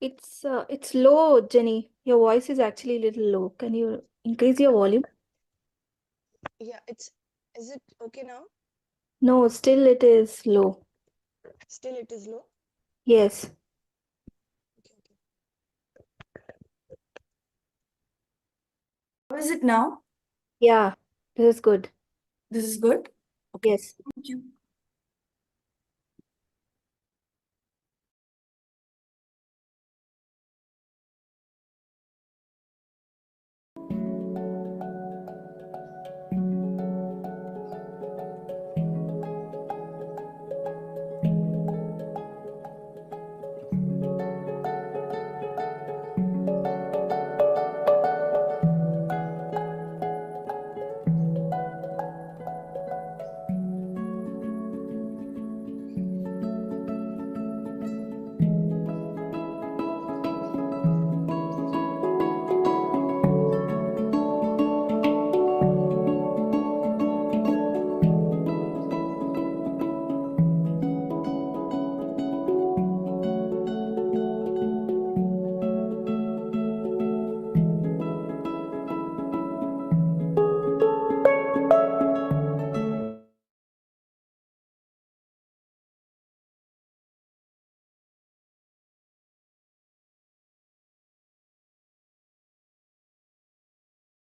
It's low, Jenny. Your voice is actually a little low. Can you increase your volume? Yeah, is it okay now? No, still it is low. Still it is low. Yes. Okay, How is it now? Yeah, this is good. This is good. Okay, Yes. thank you.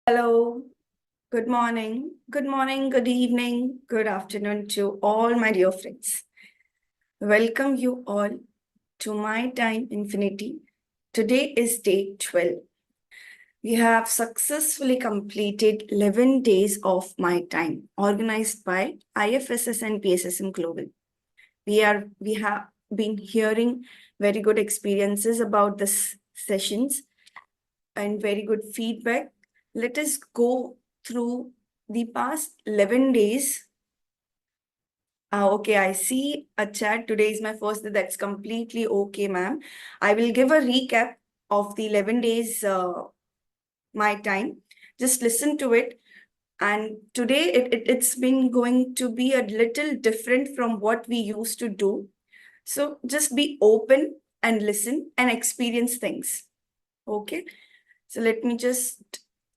Hello. Good morning. Good morning, good evening, good afternoon to all my dear friends. Welcome you all to My Time Infinity. Today is day 12. We have successfully completed 11 days of My Time, organized by IFSS and PSSM Global. We have been hearing very good experiences about this sessions and very good feedback. Let us go through the past 11 days. Okay, I see a chat. Today is my first day. That's completely okay, ma'am. I will give a recap of the 11 days my time. Just listen to it. And today it's been going to be a little different from what we used to do. So just be open and listen and experience things. Okay. So let me just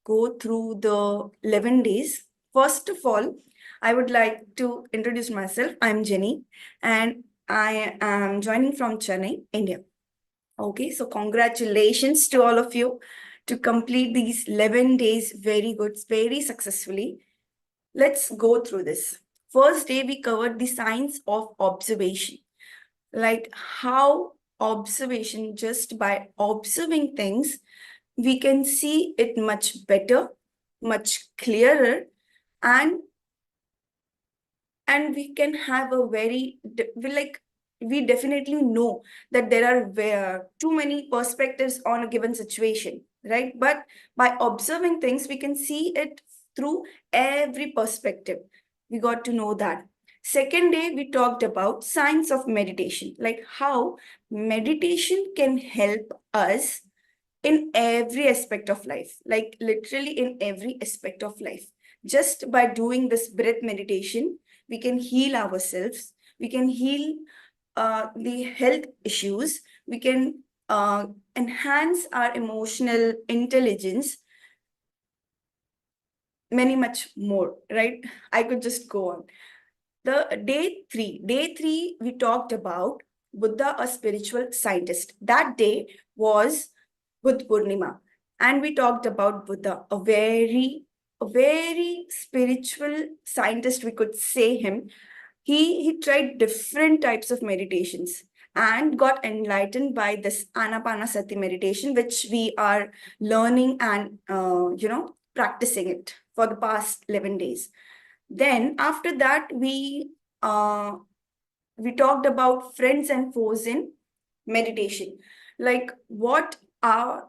go through the 11 days. First of all, I would like to introduce myself. I'm Jenny and I am joining from Chennai, India. Okay, so congratulations to all of you to complete these 11 days very good, very successfully. Let's go through this. First day, we covered the science of observation, like how observation, just by observing things, we can see it much better, much clearer, and we can have a we definitely know that there are too many perspectives on a given situation, right? But by observing things, we can see it through every perspective. We got to know that. Second day, we talked about science of meditation, like how meditation can help us in every aspect of life, like literally in every aspect of life. Just by doing this breath meditation, we can heal ourselves, we can heal the health issues, we can enhance our emotional intelligence, many much more, right? I could just go on. The day three, we talked about Buddha, a spiritual scientist. That day was Buddha Purnima. And we talked about Buddha, a very spiritual scientist, we could say him. He tried different types of meditations and got enlightened by this Ana-Pana-Sati meditation, which we are learning and practicing it for the past 11 days. Then after that, uh, we talked about friends and foes in meditation, like what are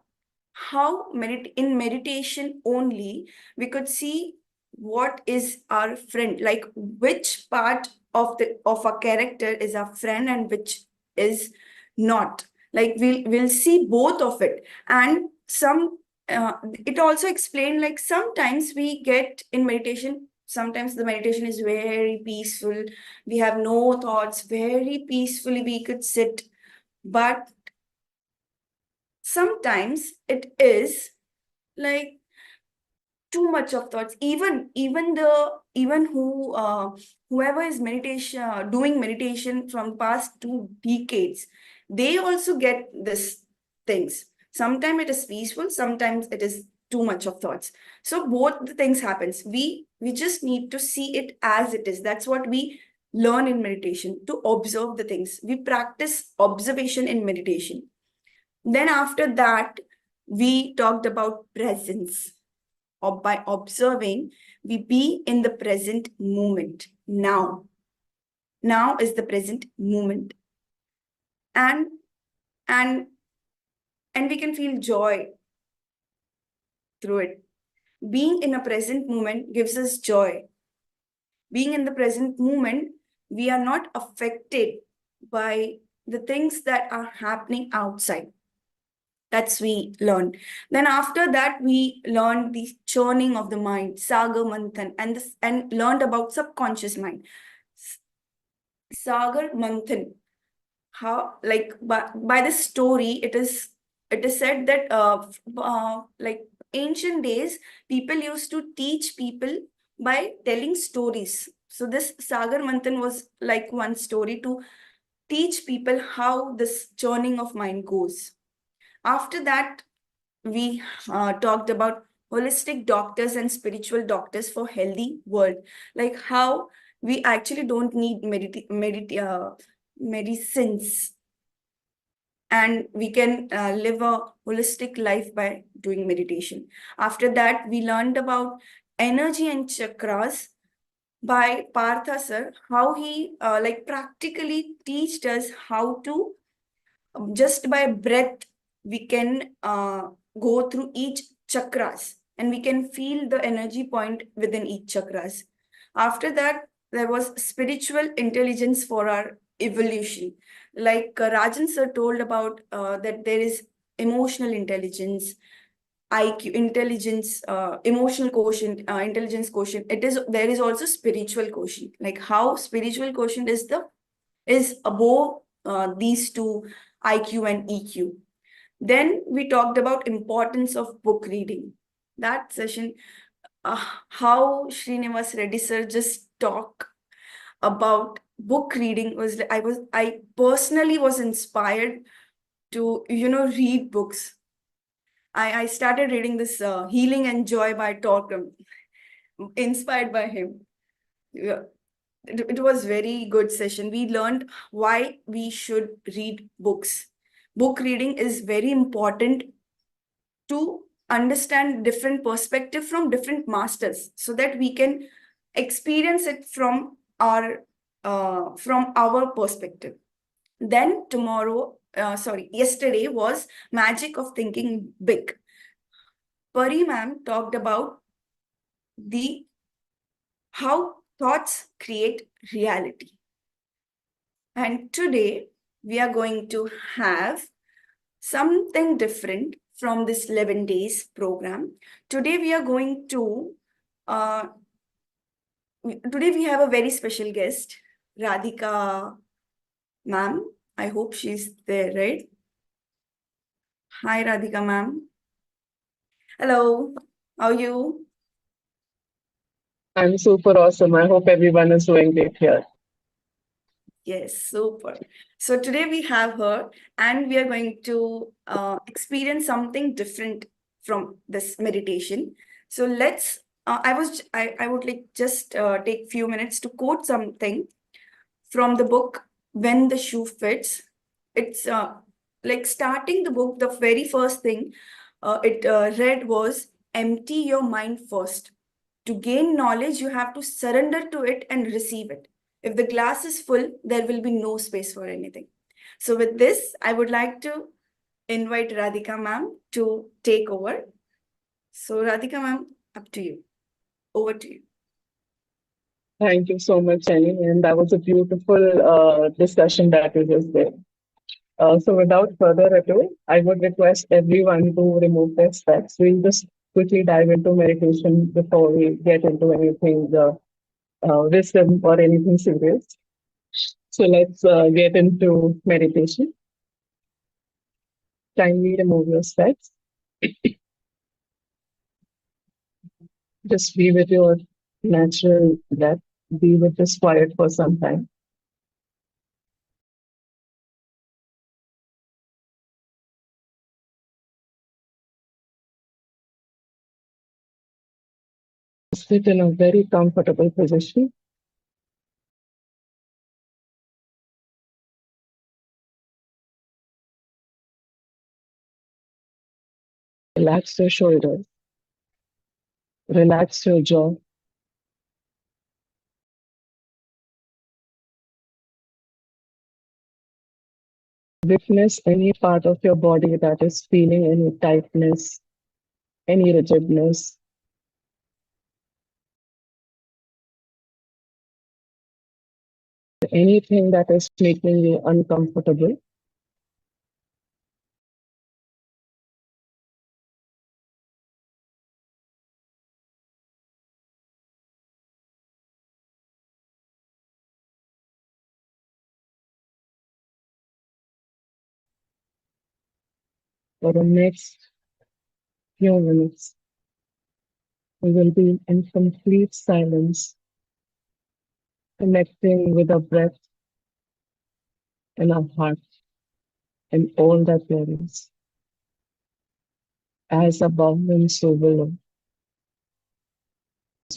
how in meditation only we could see what is our friend, like which part of a character is our friend and which is not. Like we'll see both of it. And some it also explained, like sometimes we get in meditation, sometimes the meditation is very peaceful, we have no thoughts, very peacefully we could sit. But sometimes it is like too much of thoughts. Even whoever is meditation doing meditation from past 2 decades, they also get this things. Sometimes it is peaceful, sometimes it is too much of thoughts. So both the things happens. We just need to see it as it is. That's what we learn in meditation, to observe the things. We practice observation in meditation. Then after that, we talked about presence. Or by observing, we be in the present moment. Now is the present moment. And and and we can feel joy through it. Being in a present moment gives us joy. Being in the present moment, we are not affected by the things that are happening outside. That's we learned. Then after that, we learned the churning of the mind, Sagar Manthan, and learned about subconscious mind. Sagar Manthan. How, like, by the story, it is said that like ancient days, people used to teach people by telling stories. So this Sagar Manthan was like one story to teach people how this churning of mind goes. After that, we talked about holistic doctors and spiritual doctors for healthy world, like how we actually don't need medicines, and we can live a holistic life by doing meditation. After that, we learned about energy and chakras by Partha sir, how he like practically teached us how to just by breath we can go through each chakras, and we can feel the energy point within each chakras. After that, there was spiritual intelligence for our evolution, like Rajan sir told about that there is emotional intelligence, IQ, intelligence, emotional quotient, intelligence quotient. There is also spiritual quotient, like how spiritual quotient is above these two, IQ and EQ. Then we talked about importance of book reading. That session, how Srinivas Reddy sir just talk about book reading was, I personally was inspired to read books. I started reading this Healing and Joy by Torquem, inspired by him. Yeah, it was very good session. We learned why we should read books. Book reading is very important to understand different perspective from different masters, so that we can experience it from our perspective. Then yesterday was magic of thinking big. Pari ma'am talked about the how thoughts create reality. And today we are going to have something different from this 11 days program. Today we are going to, today we have a very special guest, Radhika ma'am. I hope she's there, right? Hi, Radhika ma'am. Hello, how are you? I'm super awesome. I hope everyone is doing great here. Yes, super. So today we have her, and we are going to experience something different from this meditation. So I would like just take few minutes to quote something from the book When the Shoe Fits. It's like starting the book, the very first thing it read was, empty your mind first. To gain knowledge, you have to surrender to it and receive it. If the glass is full, there will be no space for anything. So with this, I would like to invite Radhika ma'am to take over. So Radhika ma'am, up to you. Over to you. Thank you so much, Jenny. And that was a beautiful discussion that you just did. So without further ado, I would request everyone to remove their specs. We'll just quickly dive into meditation before we get into anything wisdom or anything serious. So let's get into meditation. Kindly remove your specs. Just be with your natural breath. Be with this quiet for some time. Sit in a very comfortable position. Relax your shoulders. Relax your jaw. Witness any part of your body that is feeling any tightness, any rigidness. Anything that is making you uncomfortable. For the next few minutes, we will be in complete silence, connecting with our breath and our heart and all that there is. As above and so below.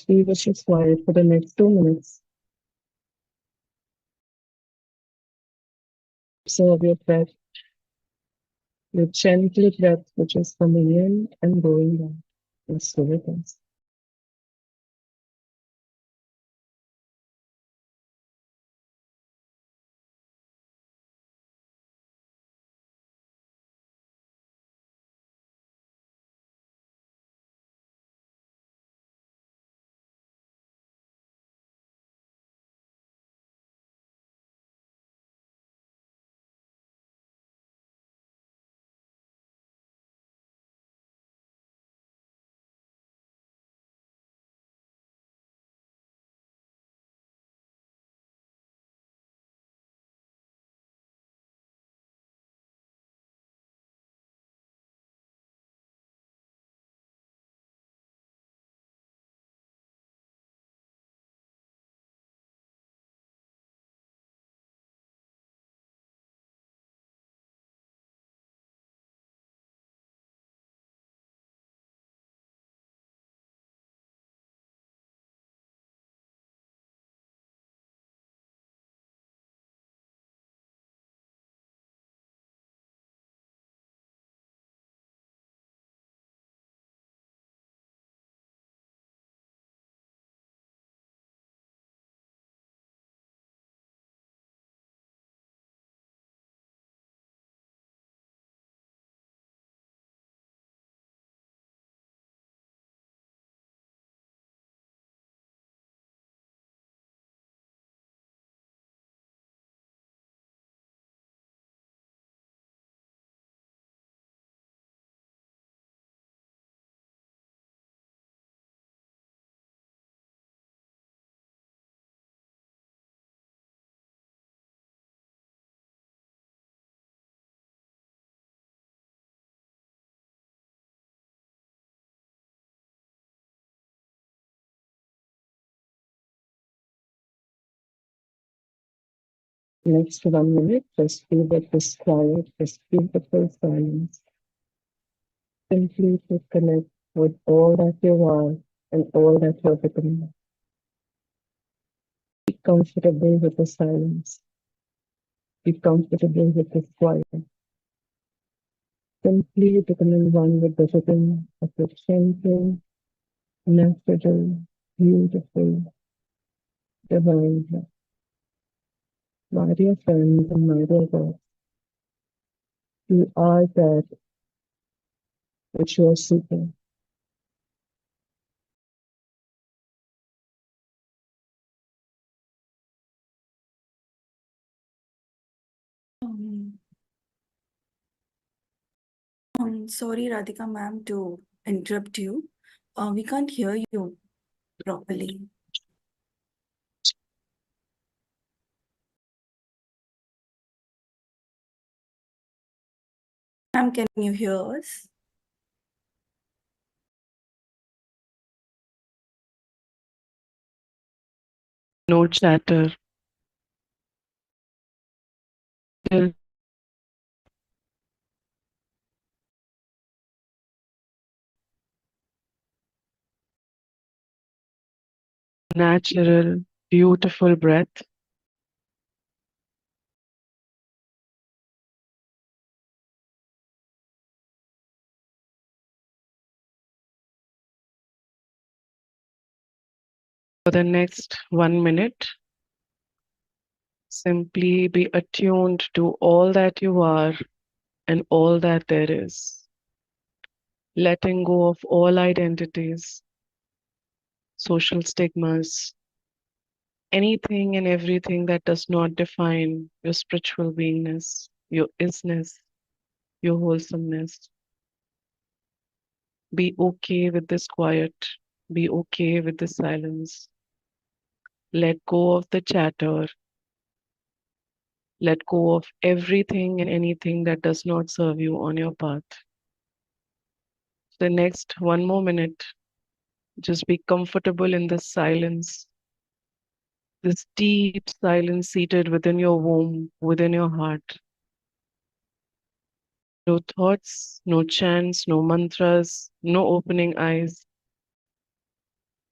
Be with this quiet for the next 2 minutes. Observe your breath, your gentle breath which is coming in and going down. And so it is. Next 1 minute, just be with this quiet, this beautiful silence. Simply to connect with all that you are and all that you're becoming. Be comfortable with the silence. Be comfortable with this quiet. Simply becoming one with the rhythm of your gentle, natural, beautiful, divine love. My dear friends and my dear God, you are that which you are seeking. Sorry, Radhika ma'am, to interrupt you. We can't hear you properly. Ma'am, can you hear us? No chatter. Still natural, beautiful breath. For the next 1 minute, simply be attuned to all that you are and all that there is. Letting go of all identities, social stigmas, anything and everything that does not define your spiritual beingness, your isness, your wholesomeness. Be okay with this quiet. Be okay with the silence. Let go of the chatter. Let go of everything and anything that does not serve you on your path. The next 1 more minute, just be comfortable in this silence, this deep silence seated within your womb, within your heart. No thoughts, no chants, no mantras, no opening eyes.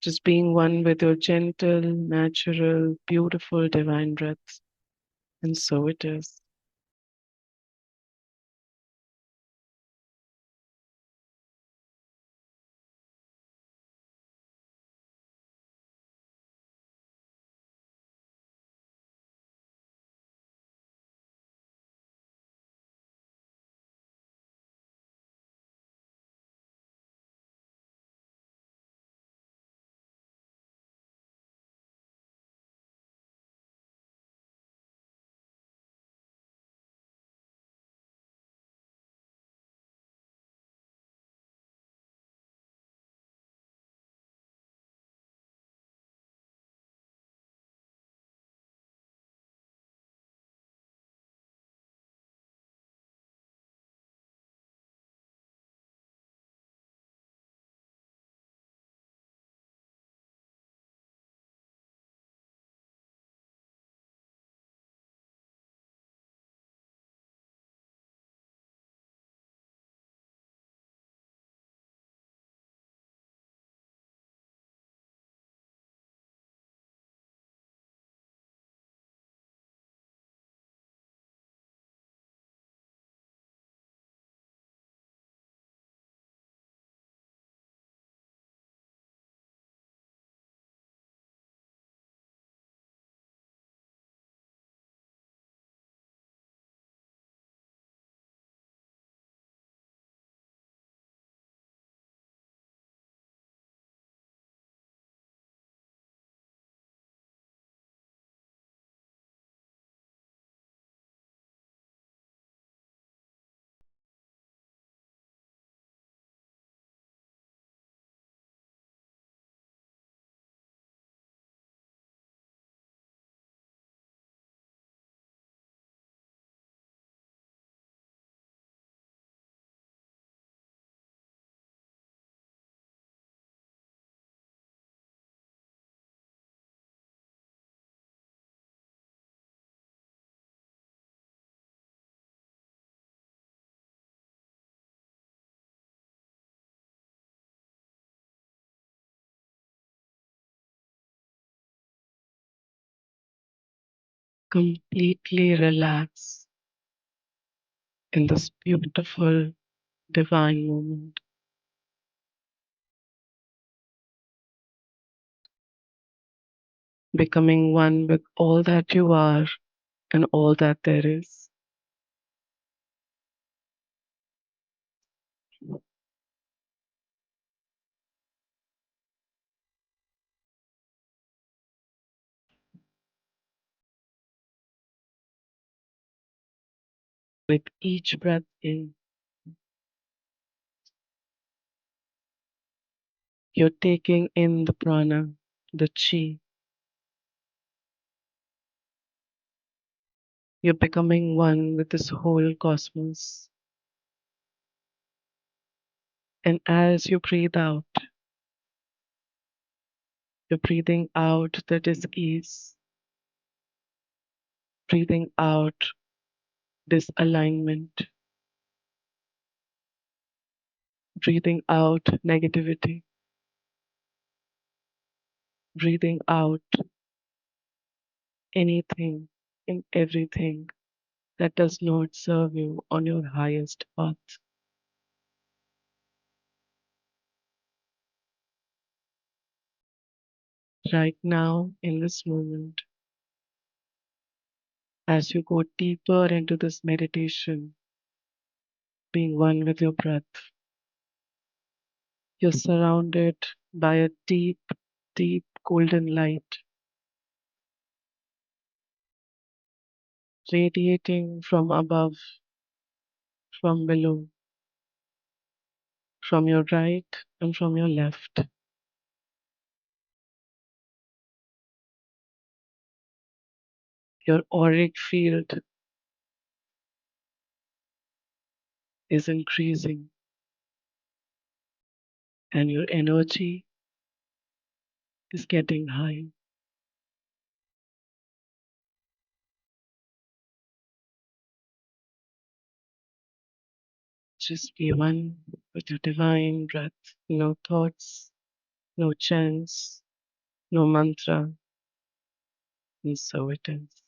Just being one with your gentle, natural, beautiful, divine breath. And so it is. Completely relax in this beautiful divine moment. Becoming one with all that you are and all that there is. With each breath in, you're taking in the prana, the chi. You're becoming one with this whole cosmos. And as you breathe out, you're breathing out the dis-ease, breathing out disalignment, breathing out negativity, breathing out anything and everything that does not serve you on your highest path. Right now, in this moment, as you go deeper into this meditation, being one with your breath, you're surrounded by a deep, deep golden light radiating from above, from below, from your right and from your left. Your auric field is increasing and your energy is getting high. Just be one with your divine breath. No thoughts, no chants, no mantra, and so it is.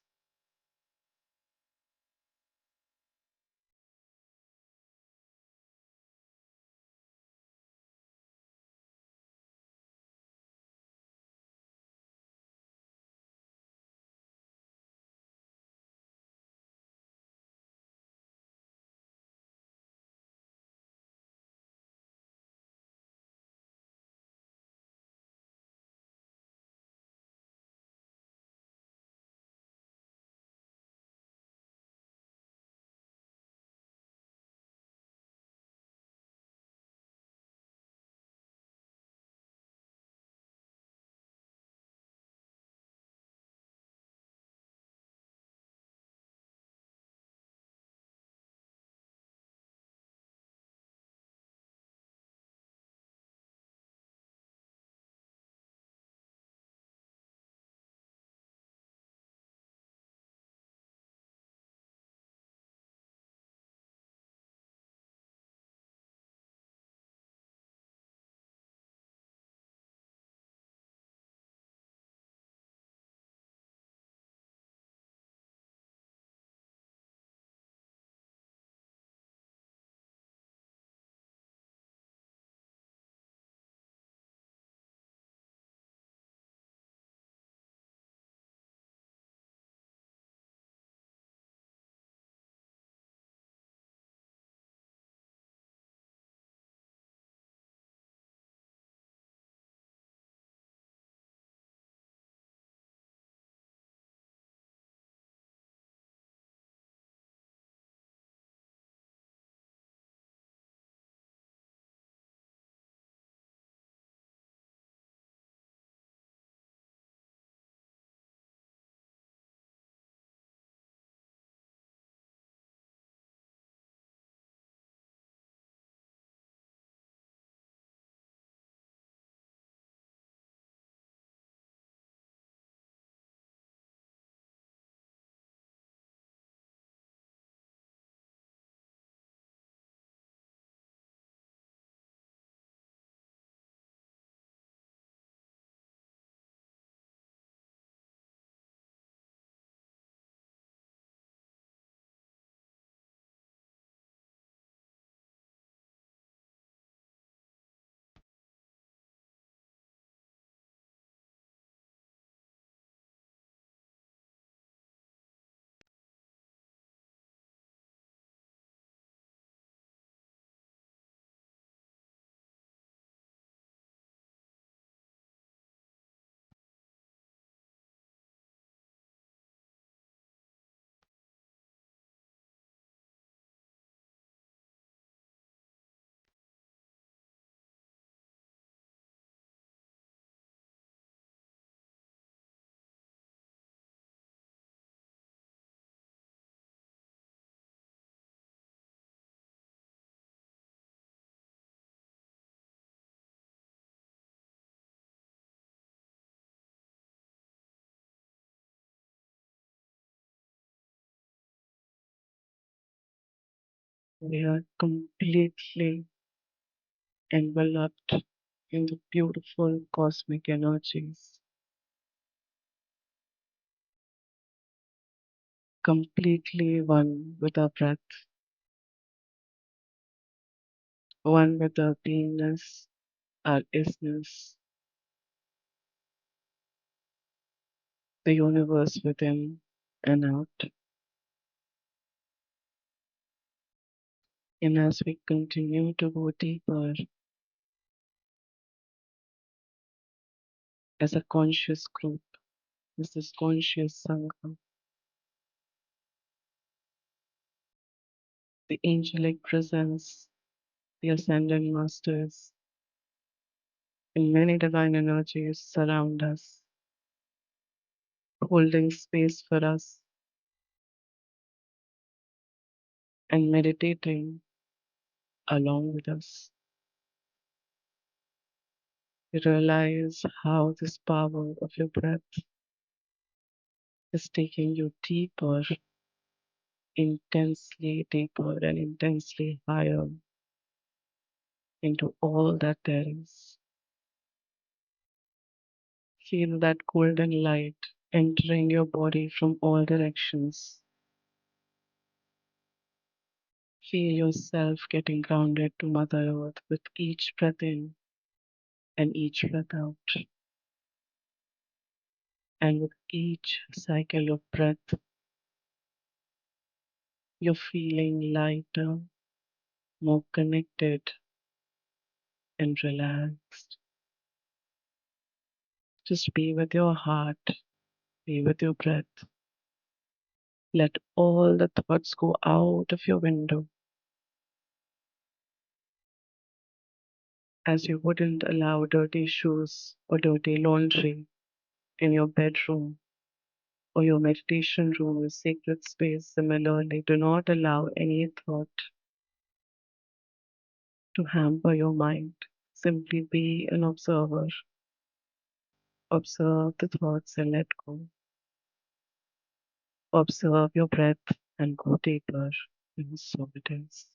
We are completely enveloped in the beautiful cosmic energies, completely one with our breath, one with our beingness, our isness, the universe within and out. And as we continue to go deeper as a conscious group, as this conscious Sangha, the angelic presence, the ascended masters, and many divine energies surround us, holding space for us and meditating along with us. You realize how this power of your breath is taking you deeper, intensely deeper and intensely higher into all that there is. Feel that golden light entering your body from all directions. Feel yourself getting grounded to Mother Earth with each breath in and each breath out. And with each cycle of breath, you're feeling lighter, more connected, and relaxed. Just be with your heart, be with your breath. Let all the thoughts go out of your window as you wouldn't allow dirty shoes or dirty laundry in your bedroom or your meditation room or sacred space. Similarly, do not allow any thought to hamper your mind. Simply be an observer. Observe the thoughts and let go. Observe your breath and go deeper. And so it is.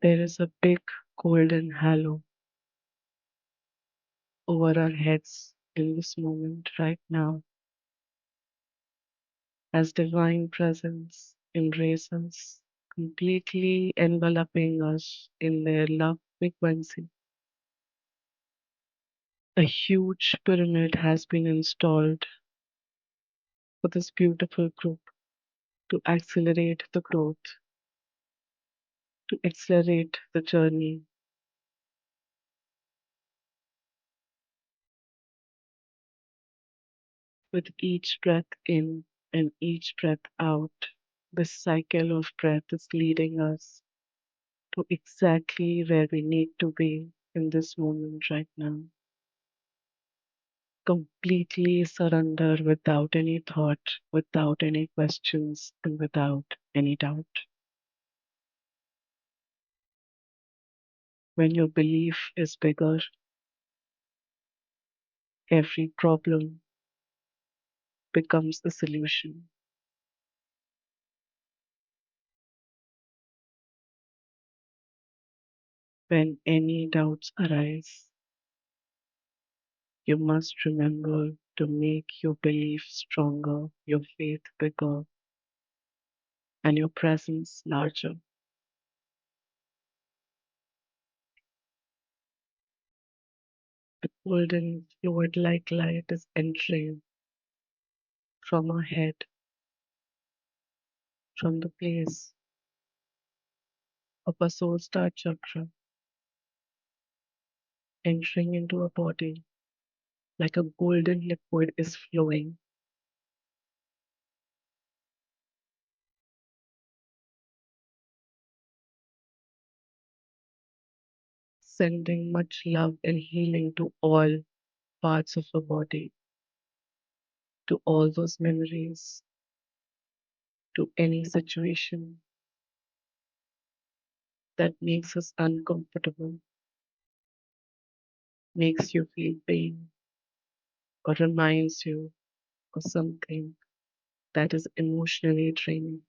There is a big golden halo over our heads in this moment right now as divine presence embraces, completely enveloping us in their love frequency. A huge pyramid has been installed for this beautiful group to accelerate the growth, to accelerate the journey. With each breath in and each breath out, this cycle of breath is leading us to exactly where we need to be in this moment right now. Completely surrender without any thought, without any questions, and without any doubt. When your belief is bigger, every problem becomes a solution. When any doubts arise, you must remember to make your belief stronger, your faith bigger, and your presence larger. The golden fluid like light is entering from our head, from the place of our soul start chakra, entering into our body like a golden liquid is flowing, sending much love and healing to all parts of our body, to all those memories, to any situation that makes us uncomfortable, makes you feel pain, or reminds you of something that is emotionally draining.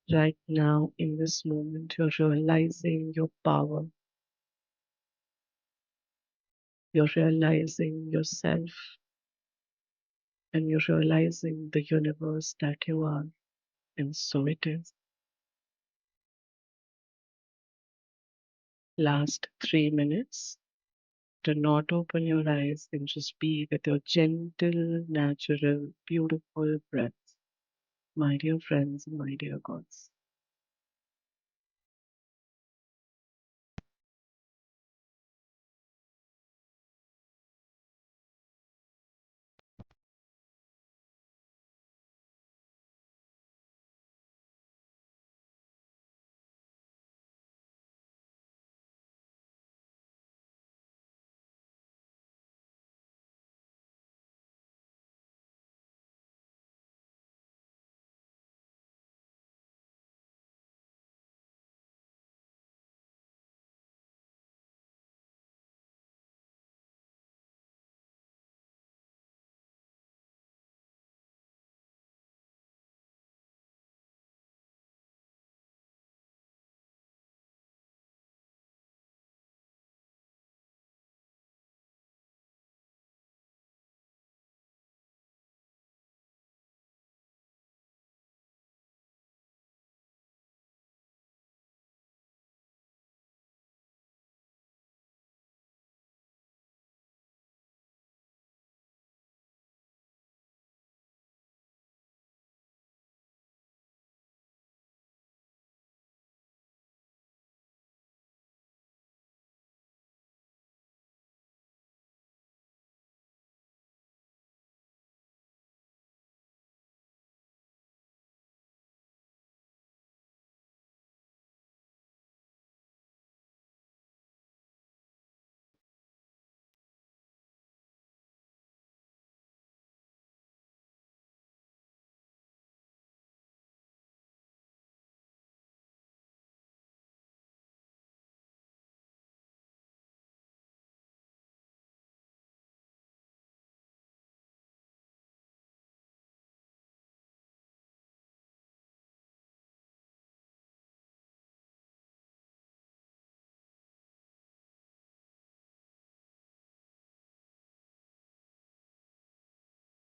Right now, in this moment, you're realizing your power, you're realizing yourself, and you're realizing the universe that you are. And so it is. Last 3 minutes. Do not open your eyes and just be with your gentle, natural, beautiful breath, my dear friends and my dear gods.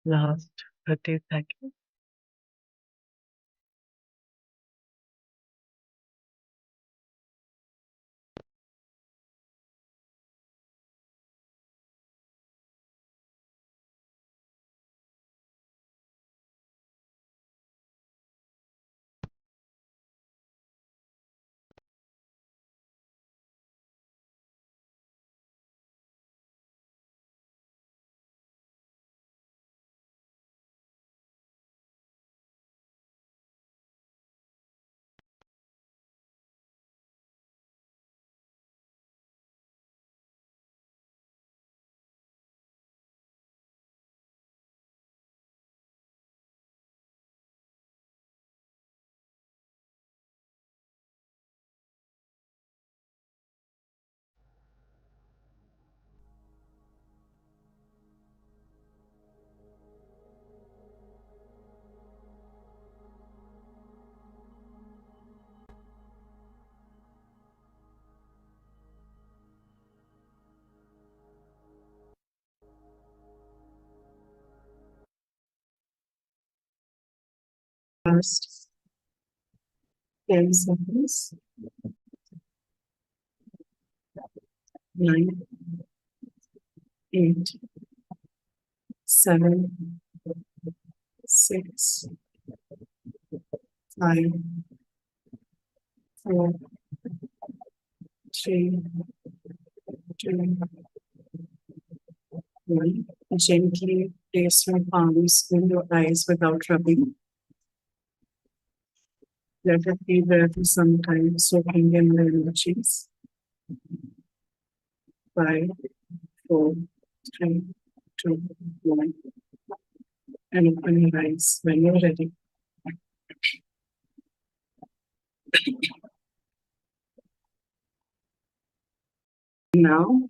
Last 30 seconds. Last 10 seconds. 9, 8, 7, 6, 5, 4, 3, 2, 1. Gently place your palms in your eyes without rubbing. Let it be there for some time, soaking in the energies. 5, 4, 3, 2, 1. And open your eyes when you're ready. Now,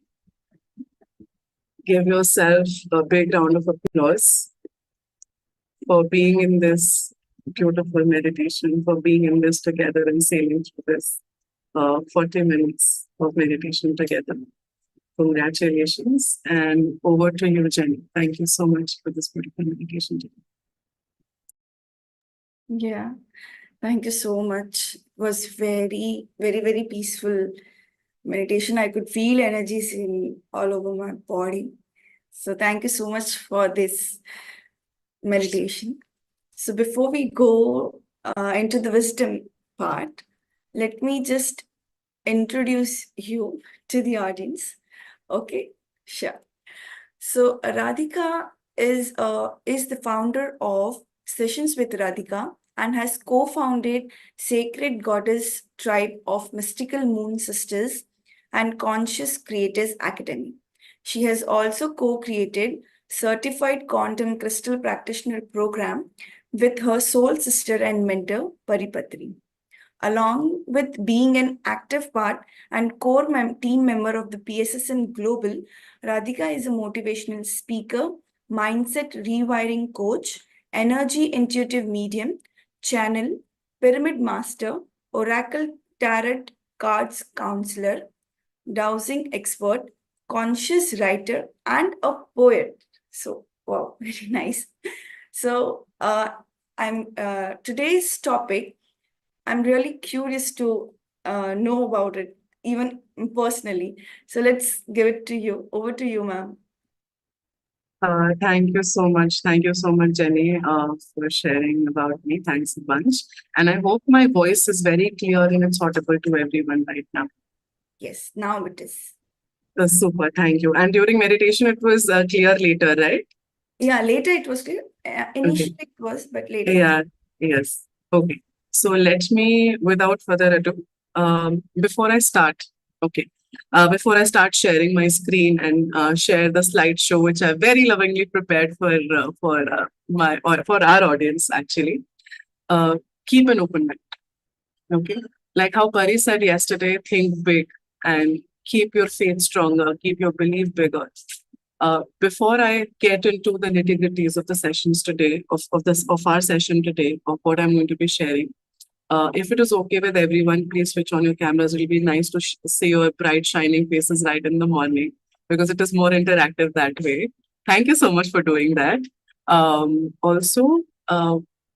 give yourself a big round of applause for being in this beautiful meditation, for being in this together and sailing through this 40 minutes of meditation together. Congratulations. And over to you, Jenny. Thank you so much for this beautiful meditation today. Yeah, thank you so much. It was very, very, very peaceful meditation. I could feel energies in all over my body. So thank you so much for this meditation. So before we go into the wisdom part, let me just introduce you to the audience. Okay, sure. So Radhika is the founder of Sessions with Radhika and has co-founded Sacred Goddess Tribe of Mystical Moon Sisters and Conscious Creators Academy. She has also co-created Certified Quantum Crystal Practitioner Program with her soul sister and mentor Paripatri. Along with being an active part and core team member of the PSSM Global, Radhika is a motivational speaker, mindset rewiring coach, energy intuitive medium, channel, pyramid master, oracle tarot cards counselor, dowsing expert, conscious writer, and a poet. So, wow, very nice. So, I'm today's topic. I'm really curious to know about it, even personally. So let's give it to you. Over to you, ma'am. Thank you so much. Thank you so much, Jenny, for sharing about me. Thanks a bunch. And I hope my voice is very clear and it's audible to everyone right now. Yes, now it is. Super. Thank you. And during meditation, it was clear later, right? Yeah, later it was clear. Initially it was, but later. Yeah. Yes. Okay. So let me, without further ado, before I start, before I start sharing my screen and share the slideshow, which I very lovingly prepared for our audience, actually, keep an open mind. Okay, like how Pari said yesterday, think big and keep your faith stronger, keep your belief bigger. Before I get into the nitty-gritties of the sessions today, of our session today, of what I'm going to be sharing, if it is okay with everyone, please switch on your cameras. It'll be nice to see your bright, shining faces right in the morning because it is more interactive that way. Thank you so much for doing that. Also,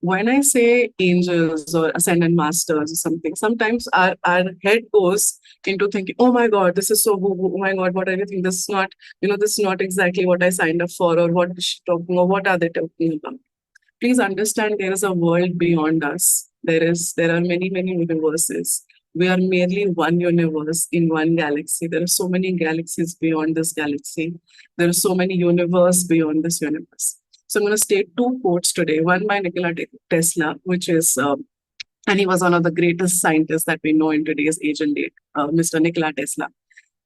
when I say angels or ascendant masters or something, sometimes our head goes into thinking, oh my God, this is so oh my God, what are you thinking? This is not, this is not exactly what I signed up for, or what is she talking, or what are they talking about? Please understand there is a world beyond us. There are many, many universes. We are merely one universe in one galaxy. There are so many galaxies beyond this galaxy. There are so many universes beyond this universe. So I'm going to state two quotes today. One by Nikola Tesla, which is, and he was one of the greatest scientists that we know in today's age and date, Mr. Nikola Tesla.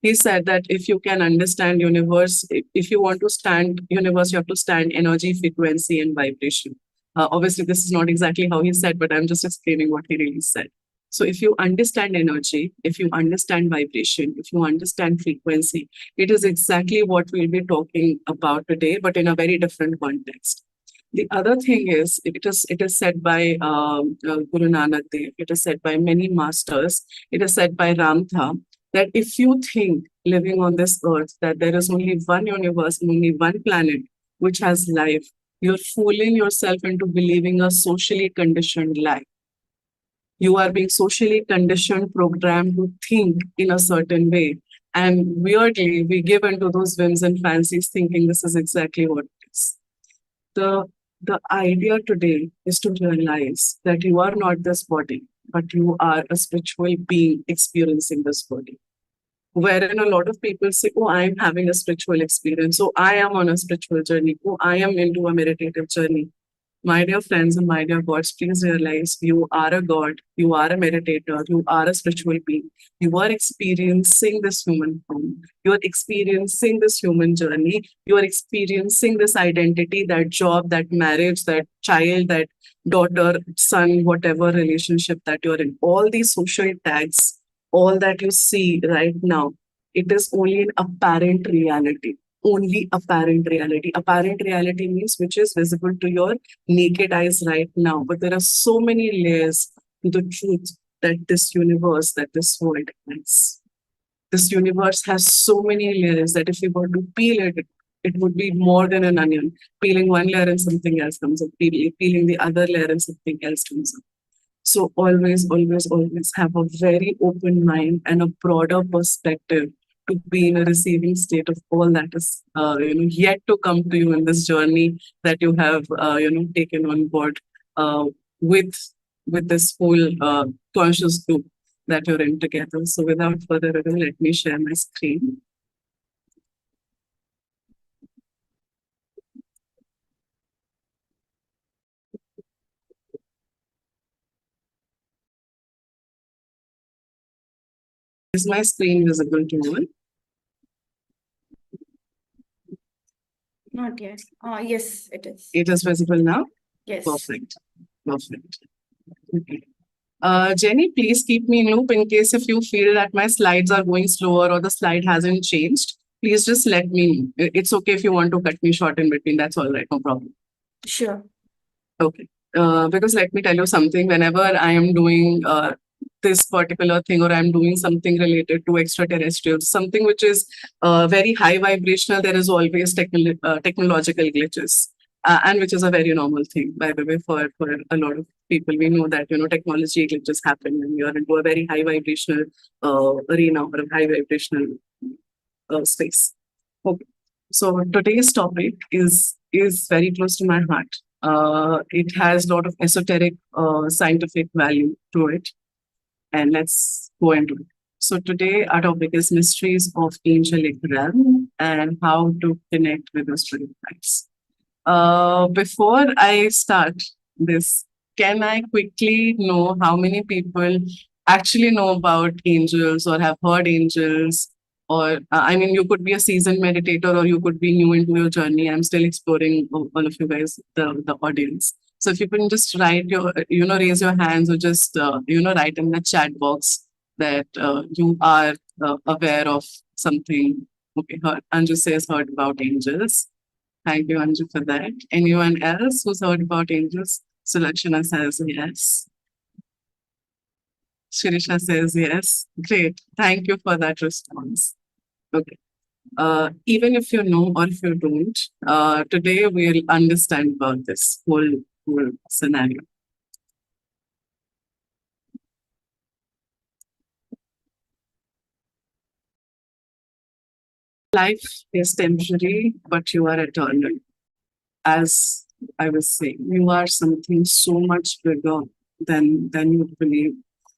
He said that if you can understand universe, if you want to stand universe, you have to stand energy, frequency, and vibration. Obviously, this is not exactly how he said, but I'm just explaining what he really said. So if you understand energy, if you understand vibration, if you understand frequency, it is exactly what we'll be talking about today, but in a very different context. The other thing is, it is said by Guru Nanak Dev, it is said by many masters, it is said by Ramtha, that if you think living on this earth that there is only one universe and only one planet which has life, you're fooling yourself into believing a socially conditioned lie. You are being socially conditioned, programmed to think in a certain way. And weirdly, we give into those whims and fancies thinking this is exactly what it is. The idea today is to realize that you are not this body, but you are a spiritual being experiencing this body. Wherein a lot of people say, oh, I'm having a spiritual experience. Oh, I am on a spiritual journey. Oh, I am into a meditative journey. My dear friends and my dear gods, please realize you are a god, you are a meditator, you are a spiritual being. You are experiencing this human form. You are experiencing this human journey. You are experiencing this identity, that job, that marriage, that child, that daughter, son, whatever relationship that you're in. All these social tags, all that you see right now, it is only an apparent reality. Only apparent reality. Apparent reality means which is visible to your naked eyes right now. But there are so many layers to the truth that this universe, that this world has. This universe has so many layers that if we were to peel it, it would be more than an onion. Peeling one layer and something else comes up. Peeling the other layer and something else comes up. So always, always, always have a very open mind and a broader perspective to be in a receiving state of all that is, yet to come to you in this journey that you have, taken on board with this whole conscious group that you're in together. So without further ado, let me share my screen. Is my screen visible to you? Not yet. Yes, it is. It is visible now? Yes. Perfect. Perfect. Okay. Jenny, please keep me in loop in case if you feel that my slides are going slower or the slide hasn't changed. Please just let me know. It's okay if you want to cut me short in between. That's all right. No problem. Sure. Okay. Because let me tell you something. Whenever I am doing this particular thing or I'm doing something related to extraterrestrials, something which is very high vibrational, there is always technological glitches. And which is a very normal thing, by the way, for a lot of people. We know that, technology glitches happen when you are into a very high vibrational arena or a high vibrational space. Okay. So today's topic is very close to my heart. It has a lot of esoteric scientific value to it. And let's go into it. So today our topic is mysteries of Angelic Realm and how to connect with the spirit guides. Before I start this, can I quickly know how many people actually know about angels or have heard angels? Or, you could be a seasoned meditator or you could be new into your journey. I'm still exploring all of you guys, the audience. So if you can just raise your hands or just, write in the chat box that you are aware of something. Okay, Anju says heard about angels. Thank you, Anju, for that. Anyone else who's heard about angels? Sulakshana says yes. Shirisha says yes. Great. Thank you for that response. Okay. Even if you know or if you don't, today we'll understand about this whole scenario. Life is temporary, but you are eternal. As I was saying, you are something so much bigger than you believe.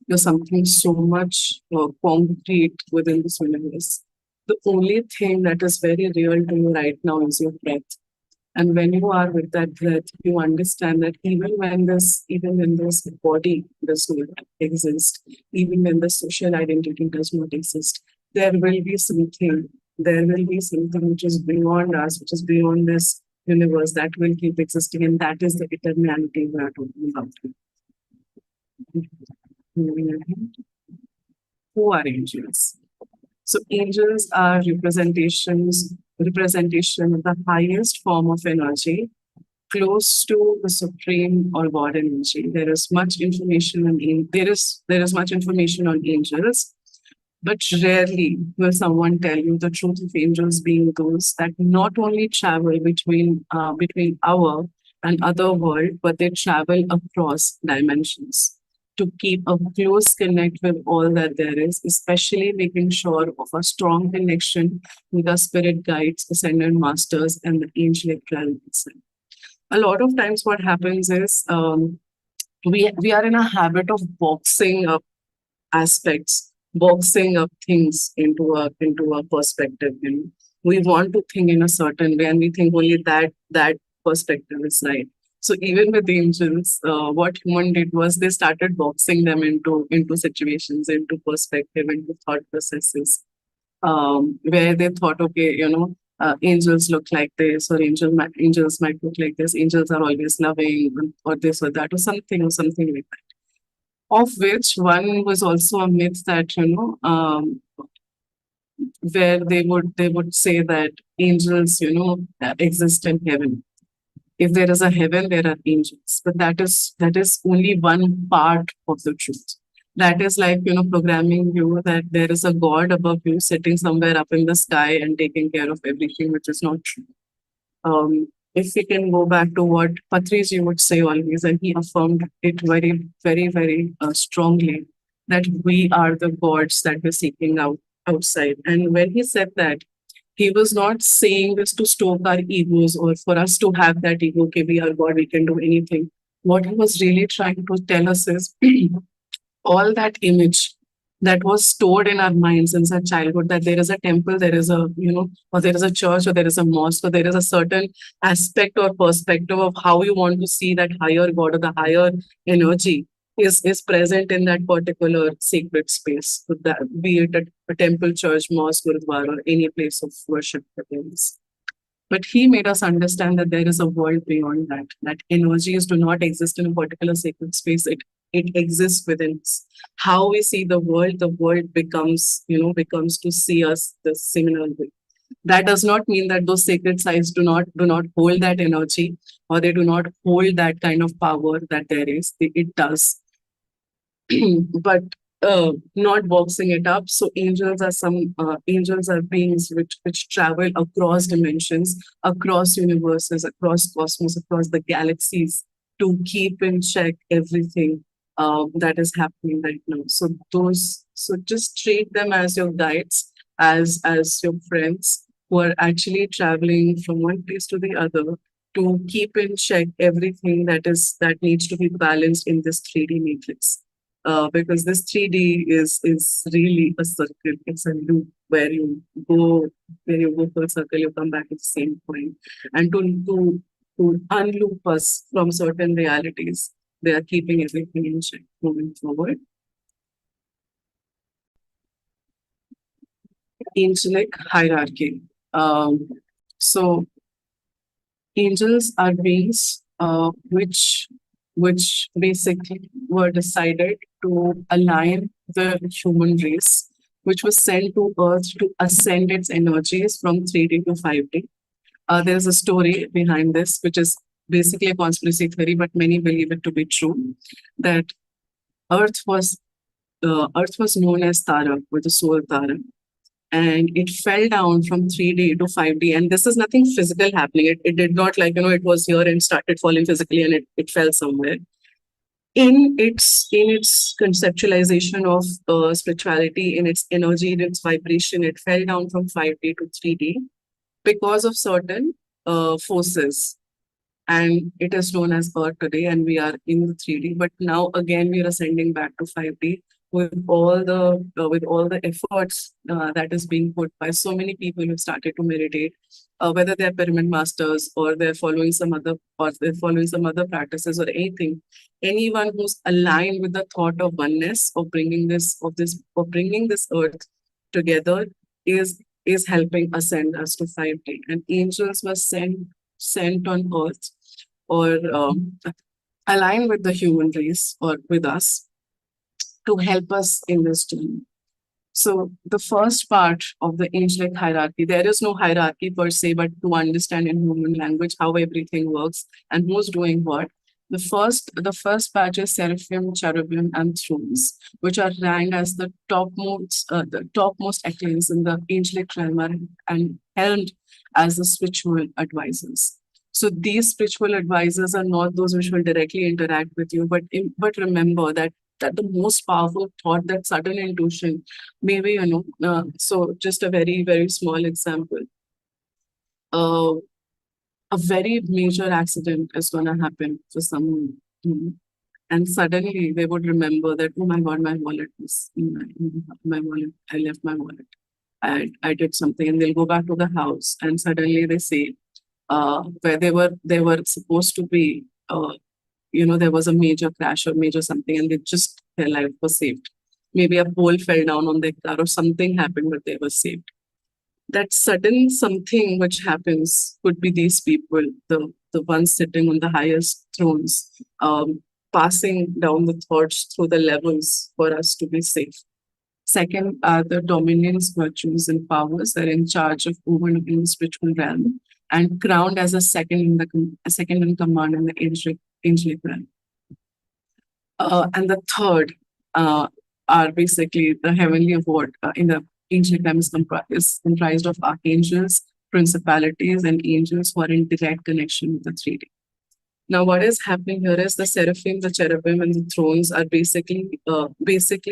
You're something so much concrete within this universe. The only thing that is very real to you right now is your breath. And when you are with that breath, you understand that even when this body does not exist, even when the social identity does not exist, there will be something, there will be something which is beyond us, which is beyond this universe that will keep existing, and that is the eternality we are talking about. Who are angels? So angels are representation of the highest form of energy, close to the supreme or God energy. There is much information on there is much information on angels, but rarely will someone tell you the truth of angels being those that not only travel between our and other world, but they travel across dimensions to keep a close connect with all that there is, especially making sure of a strong connection with our spirit guides, ascended masters, and the angelic realm itself. A lot of times what happens is we are in a habit of boxing up aspects, boxing up things into a perspective. You know, we want to think in a certain way, and we think only that perspective is right. So even with angels, what human did was they started boxing them into situations, into perspective, into thought processes, where they thought, okay, angels look like this, or angels might look like this. Angels are always loving, or this or that, or something like that. Of which one was also a myth that where they would say that angels exist in heaven. If there is a heaven, there are angels, but that is only one part of the truth. That is like programming you that there is a God above you sitting somewhere up in the sky and taking care of everything, which is not true. If we can go back to what Patriji would say always, and he affirmed it very, very, very strongly, that we are the gods that we're seeking outside. And when he said that, he was not saying this to stoke our egos or for us to have that ego, okay, we are God, we can do anything. What he was really trying to tell us is all that image that was stored in our minds since our childhood, that there is a temple, there is or there is a church, or there is a mosque, or there is a certain aspect or perspective of how you want to see that higher God or the higher energy is present in that particular sacred space, be it a temple, church, mosque, gurudwara, or any place of worship that there is. But he made us understand that there is a world beyond that, that energies do not exist in a particular sacred space. It exists within us. How we see the world becomes to see us the similar way. That does not mean that those sacred sites do not hold that energy, or they do not hold that kind of power that there is. It does. But not boxing it up. So angels are beings which travel across dimensions, across universes, across cosmos, across the galaxies, to keep in check everything that is happening right now. So just treat them as your guides, as your friends who are actually traveling from one place to the other to keep in check everything that needs to be balanced in this 3D matrix. Because this 3D is really a circle. It's a loop where you go for a circle, you come back at the same point. And to unloop us from certain realities, they are keeping everything in check moving forward. Angelic hierarchy. So angels are beings which basically were decided to align the human race, which was sent to Earth to ascend its energies from 3D to 5D. There's a story behind this, which is basically a conspiracy theory, but many believe it to be true, that Earth was Earth was known as Tara, or the soul Tara. and it fell down from 3D to 5D. And this is nothing physical happening. It did not like, it was here and started falling physically and it fell somewhere. In its conceptualization of spirituality, in its energy, in its vibration, it fell down from 5D to 3D because of certain forces. And it is known as Earth today, and we are in the 3D. But now again, we are ascending back to 5D with all the efforts that is being put by so many people who started to meditate, whether they're pyramid masters or they're following some other practices or anything. Anyone who's aligned with the thought of oneness, of bringing this earth together, is helping ascend us to 5D. And angels were sent on earth, or align with the human race or with us, to help us in this journey. So the first part of the angelic hierarchy, there is no hierarchy per se, but to understand in human language how everything works and who's doing what. The first batch is seraphim, cherubim, and thrones, which are ranked as the topmost echelons in the angelic realm and held as the spiritual advisors. So these spiritual advisors are not those which will directly interact with you, but remember that the most powerful thought, that sudden intuition, maybe, so just a very, very small example. A very major accident is going to happen for someone, and suddenly they would remember that, oh my God, my wallet is in my wallet. I left my wallet. I did something, and they'll go back to the house, and suddenly they say, where they were supposed to be, there was a major crash or major something, and their life was saved. Maybe a pole fell down on their car or something happened, but they were saved. That sudden something which happens could be these people, the ones sitting on the highest thrones, passing down the thoughts through the levels for us to be safe. Second are the dominions, virtues, and powers that are in charge of overlooking the spiritual realm and crowned as a second in command in the angelic realm. And the third are basically the heavenly award in the angelic realm is comprised of archangels, principalities, and angels who are in direct connection with the 3D. Now, what is happening here is the seraphim, the cherubim, and the thrones are basically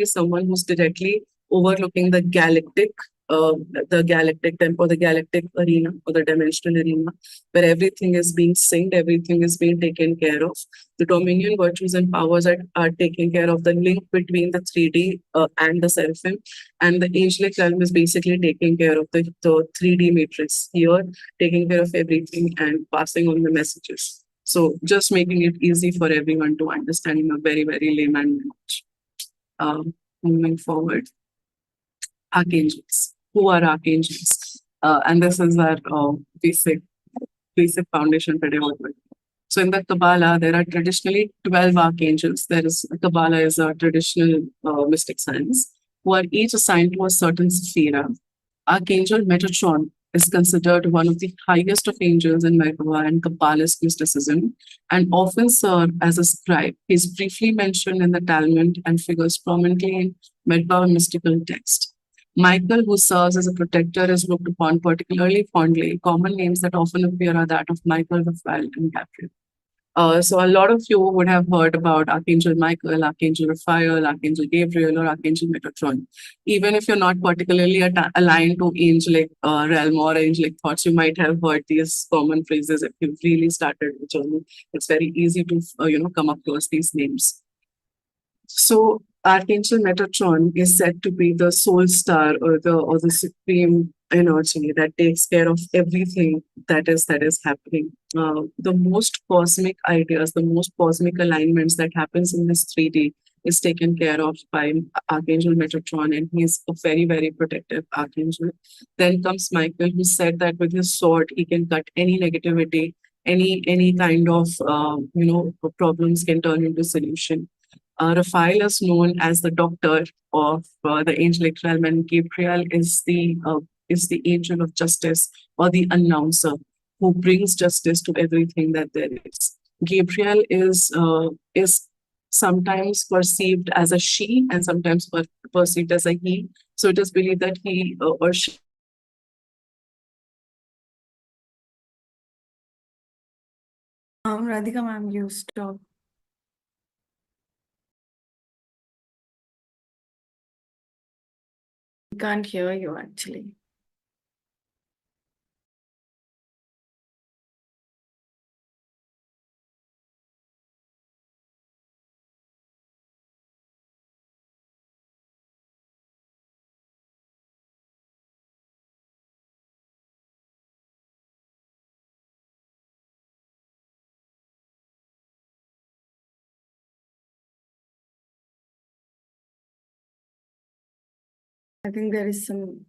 someone who's directly overlooking the galactic temple, the galactic arena, or the dimensional arena, where everything is being synced, everything is being taken care of. The dominion, virtues, and powers are taking care of the link between the 3D and the seraphim, and the angelic realm is basically taking care of the 3D matrix here, taking care of everything and passing on the messages. So just making it easy for everyone to understand in a very, very layman language. Moving forward, archangels. Who are archangels? And this is our basic foundation pedagogy. So in the Kabbalah, there are traditionally 12 archangels. Kabbalah is a traditional mystic science, who are each assigned to a certain sephira. Archangel Metatron is considered one of the highest of angels in Merkaba and Kabbalist mysticism, and often served as a scribe. He is briefly mentioned in the Talmud and figures prominently in Merkaba mystical text. Michael, who serves as a protector, is looked upon particularly fondly. Common names that often appear are that of Michael, Raphael, and Gabriel. So a lot of you would have heard about Archangel Michael, Archangel Raphael, Archangel Gabriel, or Archangel Metatron. Even if you're not particularly aligned to angelic realm or angelic thoughts, you might have heard these common phrases. If you've really started the journey, it's very easy to come across these names. So Archangel Metatron is said to be the soul star or the supreme energy that takes care of everything that is happening. The most cosmic ideas, the most cosmic alignments that happens in this 3D is taken care of by Archangel Metatron, and he's a very, very protective archangel. Then comes Michael, who said that with his sword he can cut any negativity, any kind of problems can turn into solution. Raphael is known as the doctor of the angelic realm, and Gabriel is the angel of justice, or the announcer who brings justice to everything that there is. Gabriel is sometimes perceived as a she and sometimes perceived as a he. So it is believed that he or she Radhika ma'am, you stop. We can't hear you actually. I think there is some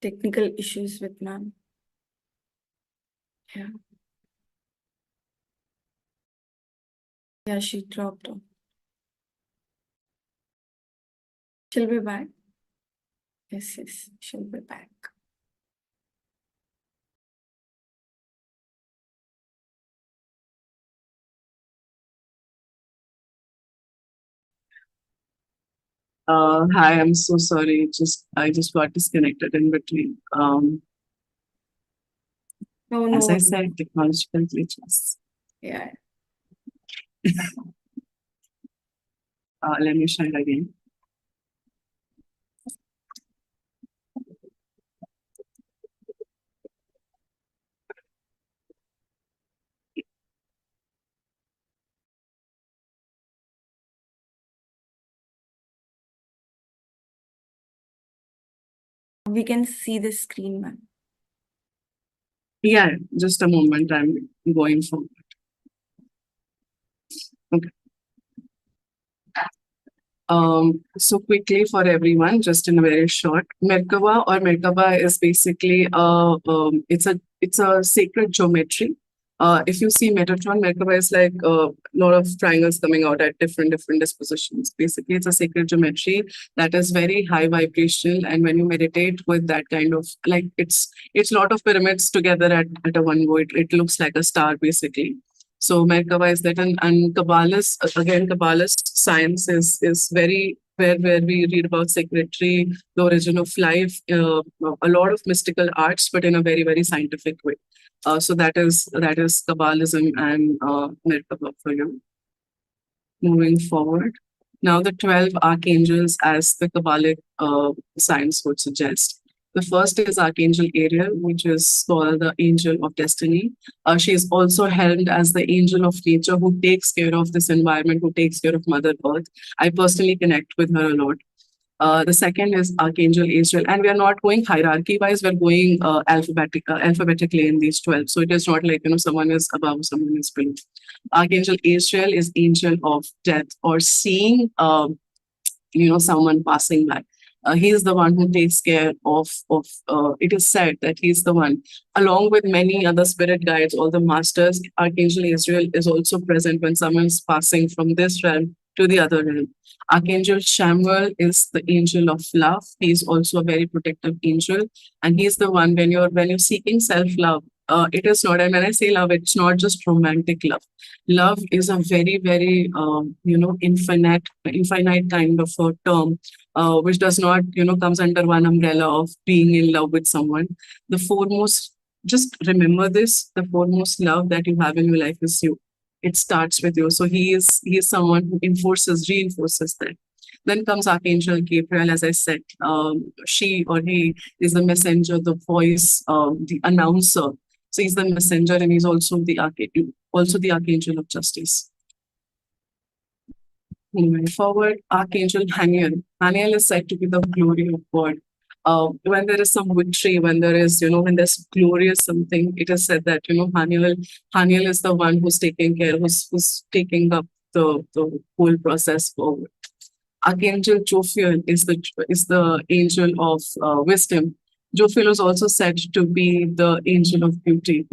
technical issues with ma'am. Yeah. Yeah, she dropped off. She'll be back. Yes, she'll be back. hi, I'm so sorry. I just got disconnected in between. No, As I no. said, technological glitches. Yeah. Let me share again. We can see the screen, ma'am. Yeah, just a moment. I'm going forward. Okay. So quickly for everyone, just in a very short, Merkaba or Merkaba is basically it's a sacred geometry. If you see Metatron, Merkaba is like a lot of triangles coming out at different dispositions. Basically, it's a sacred geometry that is very high vibrational, and when you meditate with that kind of like it's a lot of pyramids together at a one go. It looks like a star basically. So Merkaba is that, and Kabbalist, again, Kabbalist science is very where we read about secretary, the origin of life, a lot of mystical arts, but in a very scientific way. So that is Kabbalism and Merkaba for you. Moving forward. Now the 12 archangels, as the Kabbalic science would suggest. The first is Archangel Ariel, which is called the angel of destiny. She is also held as the angel of nature who takes care of this environment, who takes care of Mother Earth. I personally connect with her a lot. The second is Archangel Israel, and we are not going hierarchy-wise. We're going alphabetically in these 12. So it is not like someone is above, someone is below. Archangel Israel is angel of death or seeing someone passing by. He is the one who takes care of it is said that he's the one, along with many other spirit guides, all the masters. Archangel Israel is also present when someone is passing from this realm to the other realm. Archangel Samuel is the angel of love. He is also a very protective angel, and he's the one when you're seeking self-love. It is not, and when I say love, it's not just romantic love. Love is a very infinite kind of a term, which does not comes under one umbrella of being in love with someone. The foremost, just remember this: the foremost love that you have in your life is you. It starts with you. So he is someone who reinforces that. Then comes Archangel Gabriel, as I said. She or he is the messenger, the voice, the announcer. So he's the messenger, and he's also the archangel of justice. Moving forward, Archangel Haniel. Haniel is said to be the glory of God. When there is some victory, when there is, when there's glorious something, it is said that, Haniel is the one who's taking care, who's taking up the whole process forward. Archangel Jophiel is the angel of wisdom. Jophiel is also said to be the angel of beauty.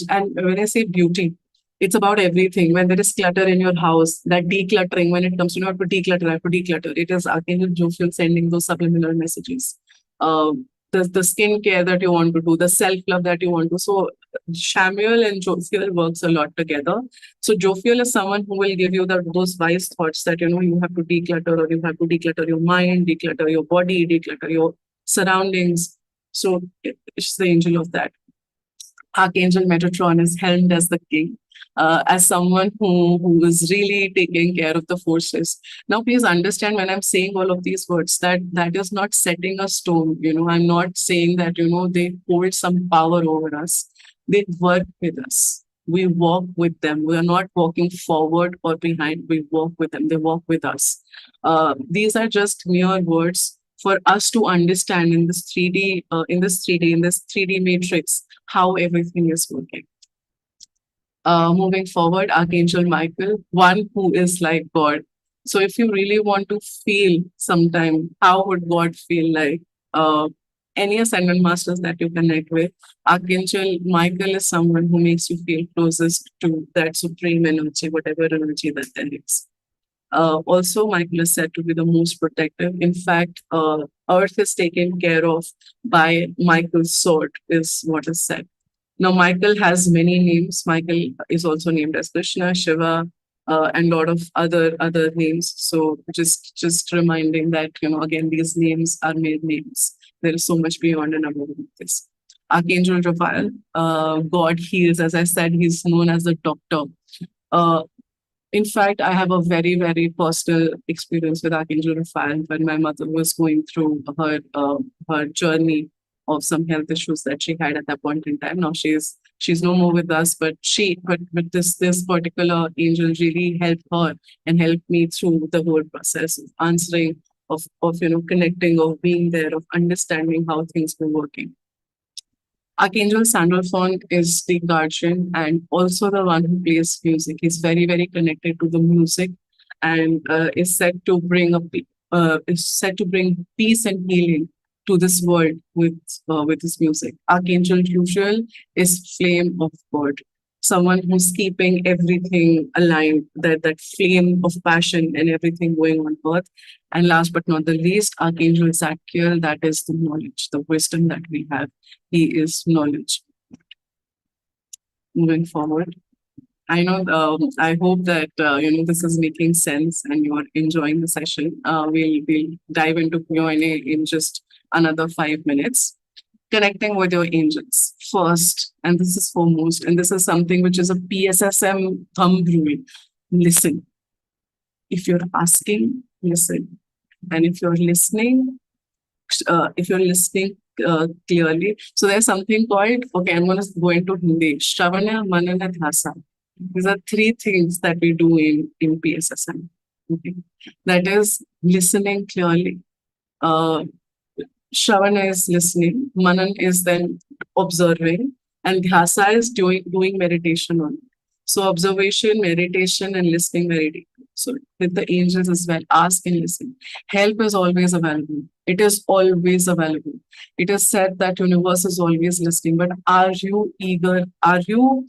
And when I say beauty, it's about everything. When there is clutter in your house, that decluttering, when it comes to not to declutter, I have to declutter. It is Archangel Jophiel sending those subliminal messages. the skincare that you want to do, the self-love that you want to. So Shamuel and Jophiel works a lot together. So Jophiel is someone who will give you those wise thoughts that, you have to declutter, or you have to declutter your mind, declutter your body, declutter your surroundings. So it's the angel of that. Archangel Metatron is helmed as the king, as someone who is really taking care of the forces. Now, please understand, when I'm saying all of these words, that is not setting a stone. I'm not saying that, they hold some power over us. They work with us. We walk with them. We are not walking forward or behind. We walk with them. They walk with us. These are just mere words for us to understand in this 3D, in this 3D matrix, how everything is working. Moving forward, Archangel Michael, one who is like God. So if you really want to feel sometime, how would God feel like? Any ascendant masters that you connect with, Archangel Michael is someone who makes you feel closest to that supreme energy, whatever energy that there is. Also, Michael is said to be the most protective. In fact, Earth is taken care of by Michael's sword, is what is said. Now, Michael has many names. Michael is also named as Krishna, Shiva, and a lot of other names. So just reminding that, again, these names are made names. There is so much beyond and above this. Archangel Raphael, God heals. As I said, he's known as the doctor. In fact, I have a very, very personal experience with Archangel Raphael when my mother was going through her journey of some health issues that she had at that point in time. Now she's no more with us, but this particular angel really helped her and helped me through the whole process of answering, of connecting, of being there, of understanding how things were working. Archangel Sandalphon is the guardian and also the one who plays music. He's very, very connected to the music, and is said to bring peace and healing to this world with his music. Archangel Usual is flame of God, someone who's keeping everything aligned, that flame of passion and everything going on earth. And last but not the least, Archangel Zadkiel, that is the knowledge, the wisdom that we have. He is knowledge. Moving forward, I know. I hope that this is making sense and you are enjoying the session. We'll dive into Q&A in just another 5 minutes. Connecting with your angels first, and this is foremost, and this is something which is a PSSM thumb rule. Listen. If you're asking, listen, and if you're listening, clearly. So there's something called, okay, I'm going to go into Hindi. Shravana, Manana, Dhasa. These are 3 things that we do in PSSM. Okay? That is listening clearly. Shravana is listening, Manan is then observing, and Dhyasa is doing meditation on it. So observation, meditation, and listening very deeply. So with the angels as well, ask and listen. Help is always available. It is always available. It is said that universe is always listening, but are you eager? Are you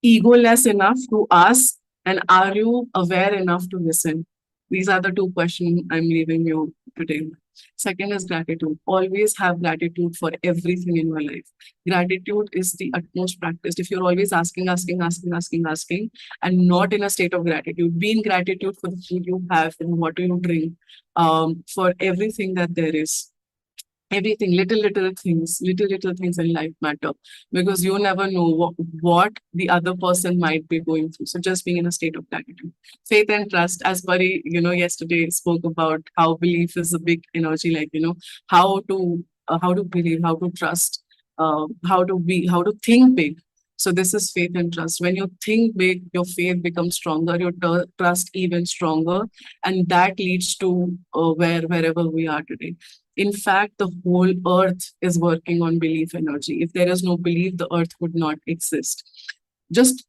egoless enough to ask? And are you aware enough to listen? These are the 2 questions I'm leaving you today. Second is gratitude. Always have gratitude for everything in your life. Gratitude is the utmost practice. If you're always asking, and not in a state of gratitude, be in gratitude for the food you have and what do you drink, for everything that there is. Everything, little things in life matter, because you never know what the other person might be going through. So just being in a state of gratitude. Faith and trust, as Pari, yesterday spoke about how belief is a big energy, like, how to believe, how to trust, how to think big. So this is faith and trust. When you think big, your faith becomes stronger, your trust even stronger, and that leads to wherever we are today. In fact, the whole earth is working on belief energy. If there is no belief, the earth would not exist. Just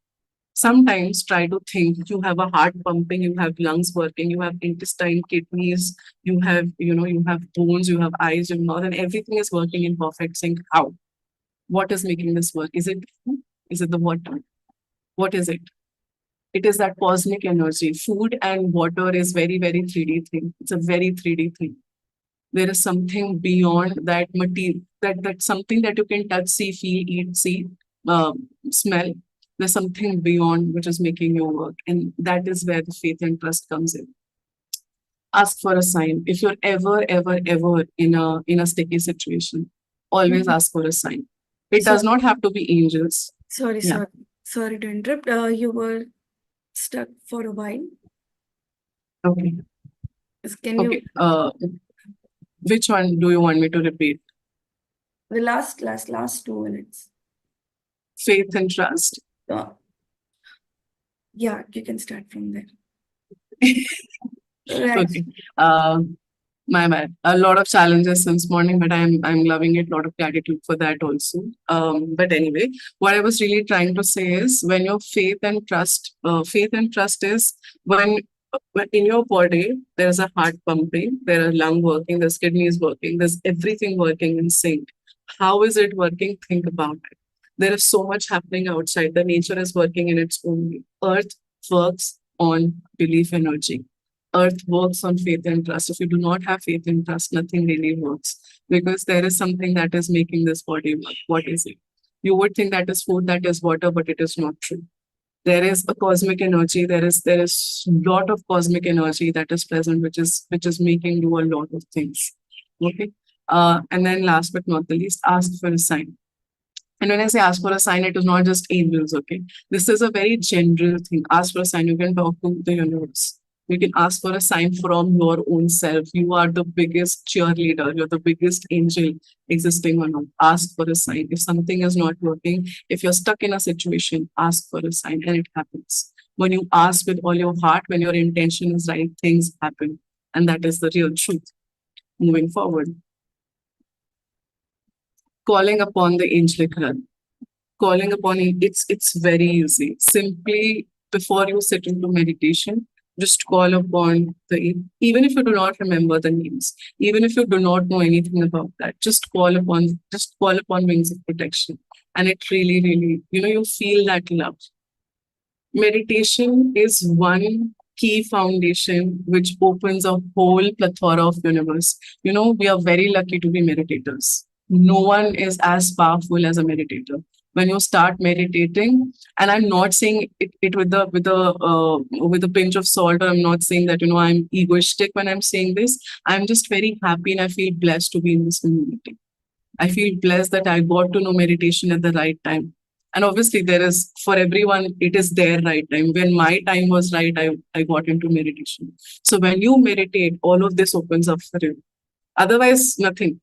sometimes try to think. You have a heart pumping, you have lungs working, you have intestine, kidneys, you have bones, you have eyes, you have mouth, and everything is working in perfect sync. How? What is making this work? Is it food? Is it the water? What is it? It is that cosmic energy. Food and water is very, very 3D thing. It's a very 3D thing. There is something beyond that material, that something that you can touch, see, feel, eat, see, smell. There's something beyond which is making your work. And that is where the faith and trust comes in. Ask for a sign. If you're ever in a sticky situation, always ask for a sign. It does not have to be angels. Sorry, Yeah. sorry to interrupt. You were stuck for a while. Okay. Can you? Okay. Which one do you want me to repeat? The last 2 minutes. Faith and trust. Yeah, you can start from there. Okay. My bad. A lot of challenges since morning, but I'm loving it. A lot of gratitude for that also. But anyway, what I was really trying to say is when your faith and trust is when in your body there's a heart pumping, there are lung working, there's kidneys working, there's everything working in sync. How is it working? Think about it. There is so much happening outside. The nature is working in its own way. Earth works on belief energy. Earth works on faith and trust. If you do not have faith and trust, nothing really works because there is something that is making this body work. What is it? You would think that is food, that is water, but it is not true. There is a cosmic energy. There is lot of cosmic energy that is present, which is making do a lot of things. Okay. And then last but not the least, ask for a sign. And when I say ask for a sign, it is not just angels. Okay. This is a very general thing. Ask for a sign. You can talk to the universe. You can ask for a sign from your own self. You are the biggest cheerleader. You're the biggest angel existing or not. Ask for a sign. If something is not working, if you're stuck in a situation, ask for a sign and it happens. When you ask with all your heart, when your intention is right, things happen. And that is the real truth. Moving forward. Calling upon the angelic realm. Calling upon it, it's very easy. Simply before you sit into meditation, just call upon even if you do not remember the names, even if you do not know anything about that, just call upon wings of protection. And it really, really, you feel that love. Meditation is one key foundation which opens a whole plethora of universe. We are very lucky to be meditators. No one is as powerful as a meditator. When you start meditating, and I'm not saying it with a pinch of salt, or I'm not saying that I'm egoistic when I'm saying this. I'm just very happy and I feel blessed to be in this community. I feel blessed that I got to know meditation at the right time. And obviously, there is for everyone, it is their right time. When my time was right, I got into meditation. So when you meditate, all of this opens up for you. Otherwise, nothing.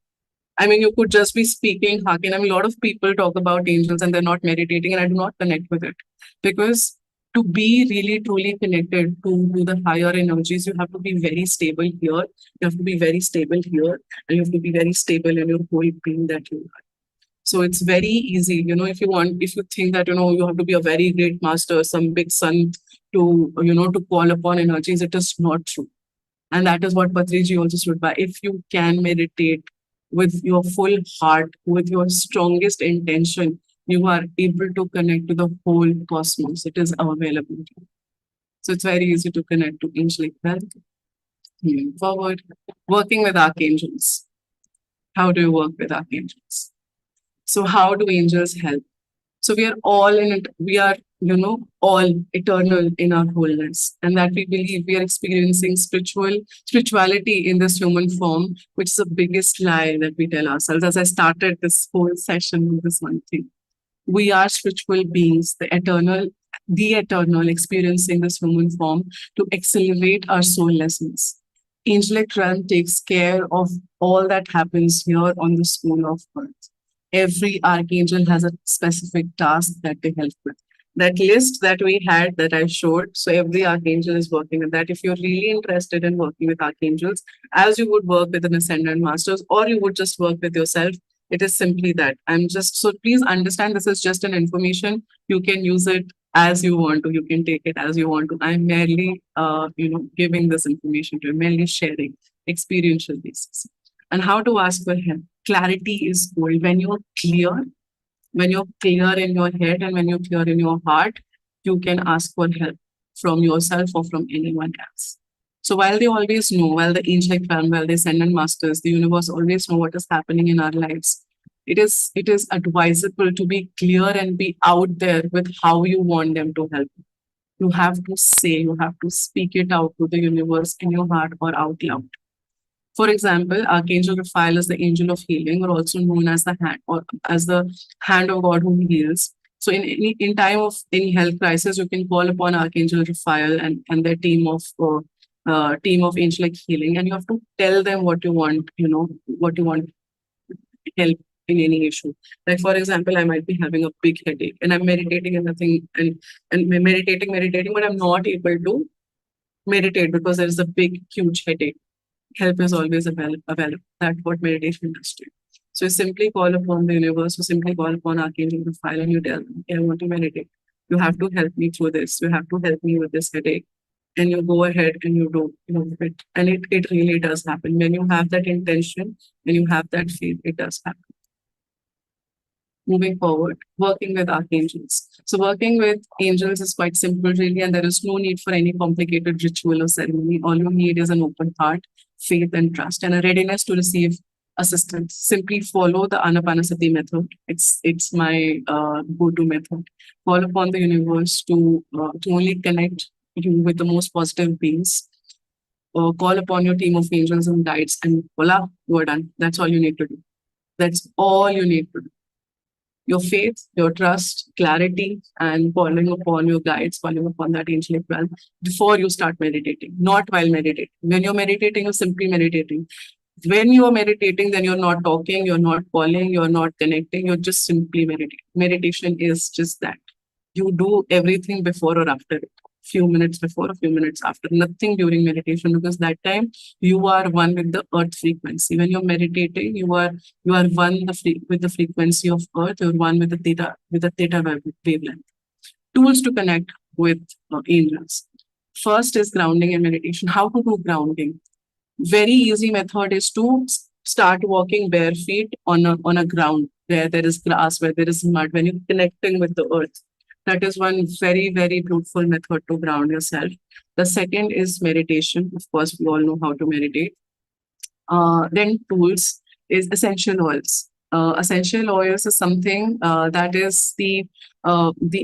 I mean, you could just be speaking, Hakin. I mean, a lot of people talk about angels and they're not meditating, and I do not connect with it. Because to be really, truly connected to the higher energies, you have to be very stable here. You have to be very stable here. And you have to be very stable in your whole being that you are. So it's very easy, if you think that, you have to be a very great master, some big sun to call upon energies, it is not true. And that is what Patriji also stood by. If you can meditate with your full heart, with your strongest intention, you are able to connect to the whole cosmos. It is available. So it's very easy to connect to angelic realm. Moving forward, working with archangels. How do you work with archangels? So how do angels help? So we are all in it. We are, all eternal in our wholeness, and that we believe we are experiencing spirituality in this human form, which is the biggest lie that we tell ourselves. As I started this whole session with this one thing, we are spiritual beings, the eternal, experiencing this human form to accelerate our soul lessons. Angelic realm takes care of all that happens here on the school of earth. Every archangel has a specific task that they help with. That list that we had that I showed, so every archangel is working with that. If you're really interested in working with archangels, as you would work with an ascendant masters, or you would just work with yourself, it is simply that. So please understand, this is just an information. You can use it as you want to. You can take it as you want to. I'm merely, giving this information to you, merely sharing experiential basis. And how to ask for help. Clarity is gold. When you're clear in your head and when you're clear in your heart, you can ask for help from yourself or from anyone else. So while they always know, while the angelic realm, while they send in masters, the universe always know what is happening in our lives. It is advisable to be clear and be out there with how you want them to help. You have to say, you have to speak it out to the universe in your heart or out loud. For example, Archangel Raphael is the angel of healing, or also known as the hand or as the hand of God who heals. So in time of any health crisis, you can call upon Archangel Raphael and their team of angelic healing, and you have to tell them what you want, what you want help in any issue. Like for example, I might be having a big headache and I'm meditating and nothing and meditating, but I'm not able to meditate because there is a big, huge headache. Help is always available. That's what meditation does to you. So you simply call upon the universe, you simply call upon Archangel Raphael and you tell them, okay, I want to meditate. You have to help me through this. You have to help me with this headache. And you go ahead and you do it. And it really does happen. When you have that intention, when you have that faith, it does happen. Moving forward, working with archangels. So working with angels is quite simple, really, and there is no need for any complicated ritual or ceremony. All you need is an open heart, faith and trust, and a readiness to receive assistance. Simply follow the Ana-Pana-Sati method. It's my go-to method. Call upon the universe to only connect you with the most positive beings. Call upon your team of angels and guides, and voila, you are done. That's all you need to do. That's all you need to do. Your faith, your trust, clarity, and falling upon your guides, falling upon that angelic realm before you start meditating, not while meditating. When you're meditating, you're simply meditating. When you're meditating, then you're not talking, you're not calling, you're not connecting, you're just simply meditating. Meditation is just that. You do everything before or after it. Few minutes before, a few minutes after. Nothing during meditation, because that time you are one with the earth frequency. When you're meditating, you are one with the frequency of earth. You're one with the theta wavelength. Tools to connect with angels. First is grounding and meditation. How to do grounding? Very easy method is to start walking bare feet on a ground where there is grass, where there is mud. When you're connecting with the earth. That is one very, very beautiful method to ground yourself. The second is meditation. Of course, we all know how to meditate. Then tools is essential oils. Essential oils is something that is the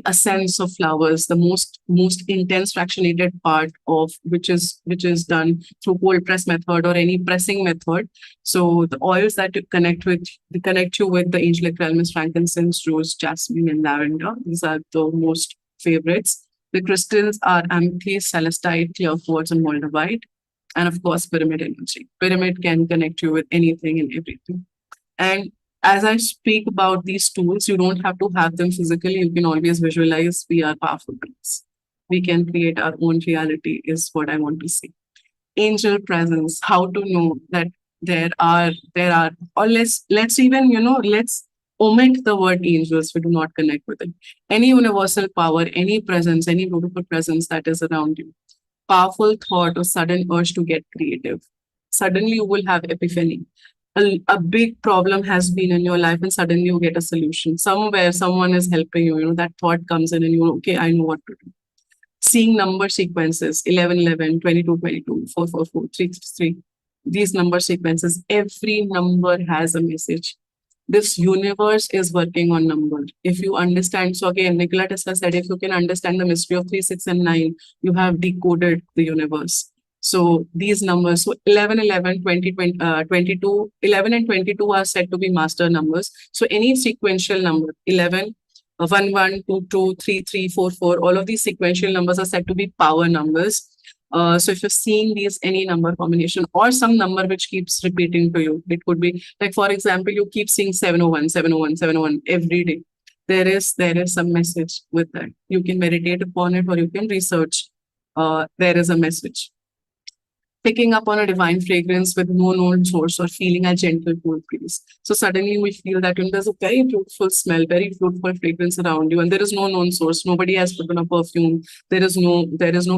essence of flowers, the most intense fractionated part of which is done through cold press method or any pressing method. So the oils that connect you with the angelic realm is frankincense, rose, jasmine, and lavender. These are the most favorites. The crystals are amethyst, celestite, clear quartz, and moldavite. And of course, pyramid energy. Pyramid can connect you with anything and everything. And as I speak about these tools, you don't have to have them physically. You can always visualize we are powerful beings. We can create our own reality is what I want to say. Angel presence, how to know that there are, or let's even, let's omit the word angels. We do not connect with it. Any universal power, any presence, any beautiful presence that is around you. Powerful thought or sudden urge to get creative. Suddenly you will have epiphany. A big problem has been in your life and suddenly you get a solution. Somewhere someone is helping you, that thought comes in and okay, I know what to do. Seeing number sequences, 11, 11, 22, 22, 4, 4, 4, 3, 3. These number sequences, every number has a message. This universe is working on numbers. If you understand, so again, Nikola Tesla said, if you can understand the mystery of 3, 6, and 9, you have decoded the universe. So these numbers, so 11, 11, 20, 20 22, 11 and 22 are said to be master numbers. So any sequential number, 11, 1, 1, 2, 2, 3, 3, 4, 4, all of these sequential numbers are said to be power numbers. So if you're seeing these, any number combination or some number which keeps repeating to you, it could be like, for example, you keep seeing 701, 701, 701 every day. There is some message with that. You can meditate upon it or you can research. There is a message. Picking up on a divine fragrance with no known source or feeling a gentle cool breeze. So suddenly we feel that there's a very beautiful smell, very beautiful fragrance around you, and there is no known source. Nobody has put on a perfume. There is no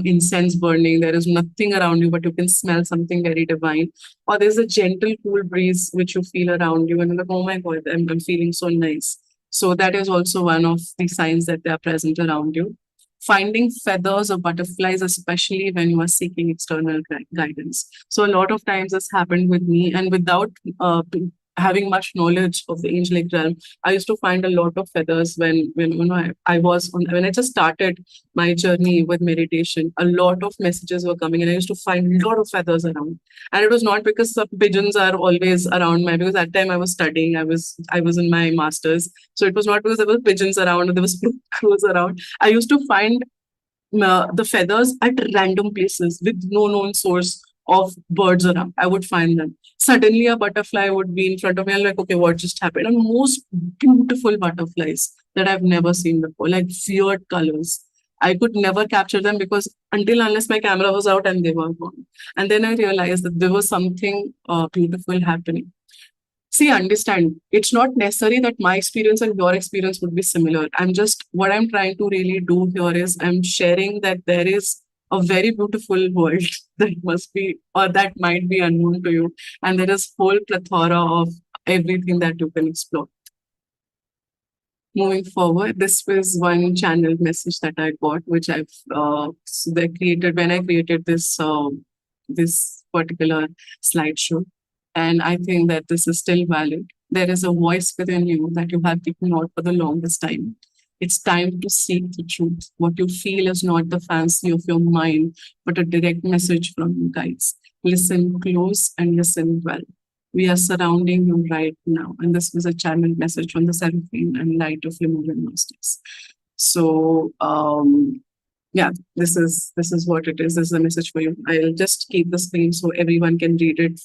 incense burning. There is nothing around you, but you can smell something very divine. Or there's a gentle cool breeze which you feel around you, and you're like, oh my God, I'm feeling so nice. So that is also one of the signs that they are present around you. finding feathers or butterflies, especially when you are seeking external guidance. So a lot of times this happened with me, and without having much knowledge of the angelic realm, I used to find a lot of feathers when I was when I just started my journey with meditation. A lot of messages were coming, and I used to find a lot of feathers around. And it was not because some pigeons are always around because at that time I was studying, I was in my masters, so it was not because there were pigeons around or there was crows around. I used to find the feathers at random places with no known source of birds around. I would find them. Suddenly, a butterfly would be in front of me. I'm like, okay, what just happened? And most beautiful butterflies that I've never seen before, like weird colors. I could never capture them because unless my camera was out and they were gone. And then I realized that there was something beautiful happening. See, understand, it's not necessary that my experience and your experience would be similar. What I'm trying to really do here is I'm sharing that there is a very beautiful world that must be, or that might be unknown to you. And there is whole plethora of everything that you can explore. Moving forward, this was one channeled message that I got, which I've created when I created this particular slideshow. And I think that this is still valid. There is a voice within you that you have ignored for the longest time. It's time to seek the truth. What you feel is not the fancy of your mind, but a direct message from you guys. Listen close and listen well. We are surrounding you right now. And this was a channeled message from the Seraphim and Light of Lemurian Masters. So, yeah, this is what it is. This is a message for you. I'll just keep the screen so everyone can read it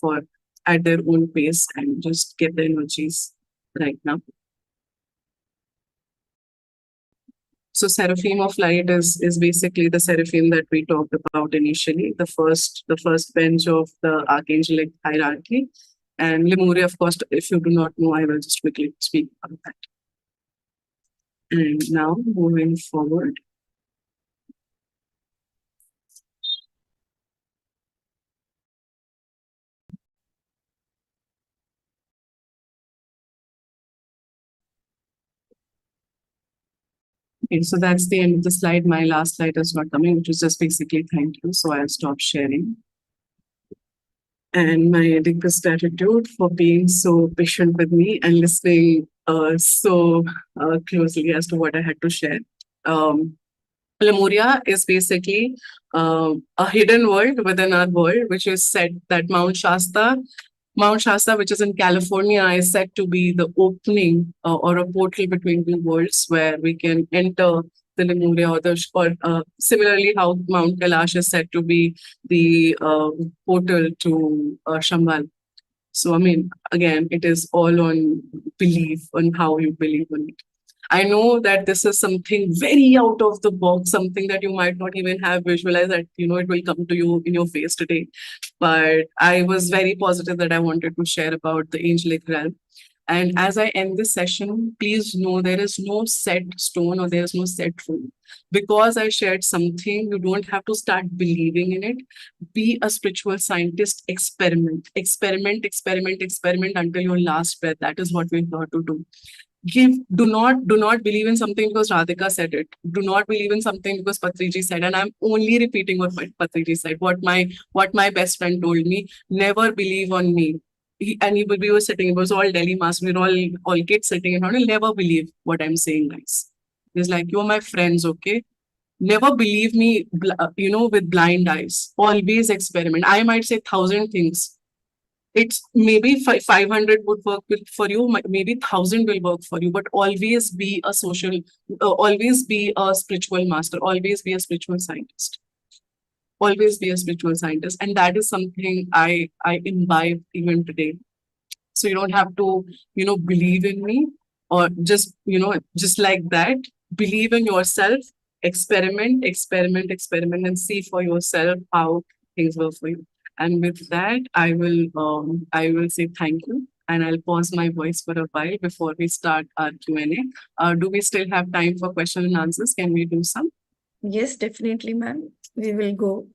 at their own pace and just get the energies right now. So Seraphim of Light is basically the Seraphim that we talked about initially, the first bench of the Archangelic hierarchy. And Lemuria, of course, if you do not know, I will just quickly speak about that. And now moving forward. Okay, so that's the end of the slide. My last slide is not coming, which is just basically thank you. So I'll stop sharing. And my deepest gratitude for being so patient with me and listening so closely as to what I had to share. Lemuria is basically a hidden world within our world, which is said that Mount Shasta, which is in California, is said to be the opening or a portal between two worlds where we can enter the Lemuria or similarly how Mount Kailash is said to be the portal to Shambhala. So, I mean, again, it is all on belief, on how you believe in it. I know that this is something very out of the box, something that you might not even have visualized that, it will come to you in your face today. But I was very positive that I wanted to share about the angelic realm. And as I end this session, please know there is no set stone or there is no set rule. Because I shared something, you don't have to start believing in it. Be a spiritual scientist, experiment until your last breath. That is what we're here to do. Do not believe in something because Radhika said it. Do not believe in something because Patriji said. And I'm only repeating what Patriji said, what my best friend told me. Never believe on me. We were sitting, it was all Delhi mass, we were all kids sitting in front. He'll never believe what I'm saying, guys. He's like, you're my friends, okay? Never believe me, with blind eyes. Always experiment. I might say 1,000 things. It's maybe 500 would work for you, maybe 1,000 will work for you, but always be a always be a spiritual master, always be a spiritual scientist. Always be a spiritual scientist. And that is something I imbibe even today. So you don't have to, believe in me or just like that. Believe in yourself, experiment, and see for yourself how things work for you. And with that, I will say thank you. And I'll pause my voice for a while before we start our Q&A. Do we still have time for question and answers? Can we do some? Yes, definitely, ma'am. We will go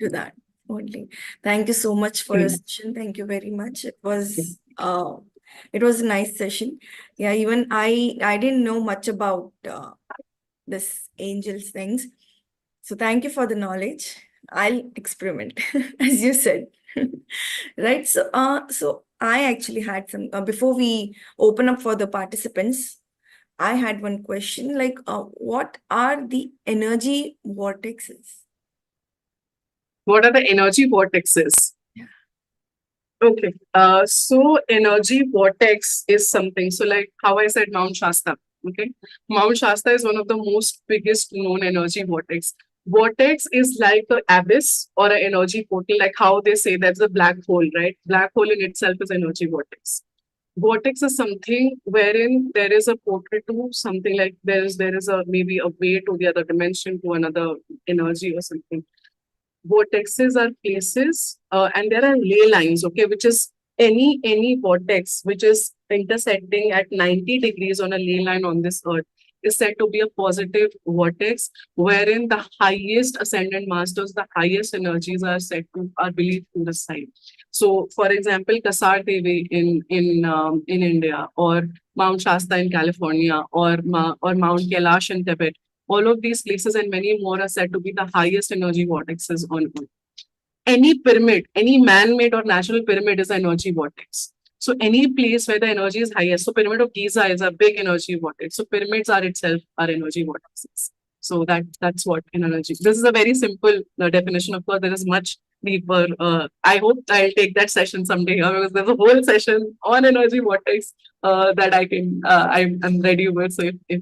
to that only. Thank you so much for your session. Thank you very much. It was a nice session. Yeah, even I didn't know much about this angels things. So thank you for the knowledge. I'll experiment, as you said. Right. So I actually had some before we open up for the participants. I had one question like, what are the energy vortexes? What are the energy vortexes? Okay. So energy vortex is something. So like how I said, Mount Shasta. Okay. Mount Shasta is one of the most biggest known energy vortex. Vortex is like an abyss or an energy portal, like how they say that's a black hole, right? Black hole in itself is energy vortex. Vortex is something wherein there is a portal to something, like there is a maybe a way to the other dimension, to another energy or something. Vortexes are places, and there are ley lines, okay, which is any vortex which is intersecting at 90 degrees on a ley line on this earth is said to be a positive vortex, wherein the highest ascendant masters, the highest energies are believed to reside. So, for example, Kasar Devi in India, or Mount Shasta in California, or Mount Kailash in Tibet. All of these places and many more are said to be the highest energy vortexes on Earth. Any pyramid, any man-made or natural pyramid is an energy vortex. So any place where the energy is highest. So Pyramid of Giza is a big energy vortex. So pyramids are itself are energy vortexes. So that's what an energy. This is a very simple definition. Of course, there is much deeper. I hope I'll take that session someday, because there's a whole session on energy vortex that I can. I'm ready with. So if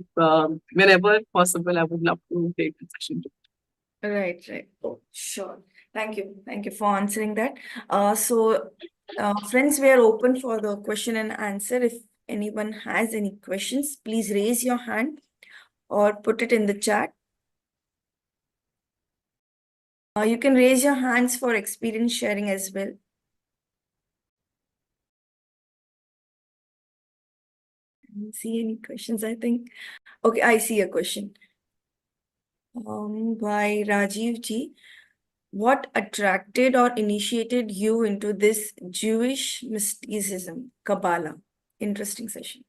whenever possible, I would love to take the session too. Right. Oh, sure. Thank you. Thank you for answering that. Friends, we are open for the question and answer. If anyone has any questions, please raise your hand or put it in the chat. You can raise your hands for experience sharing as well. I don't see any questions, I think. Okay, I see a question. By Rajiv Ji. What attracted or initiated you into this Jewish mysticism, Kabbalah? Interesting session.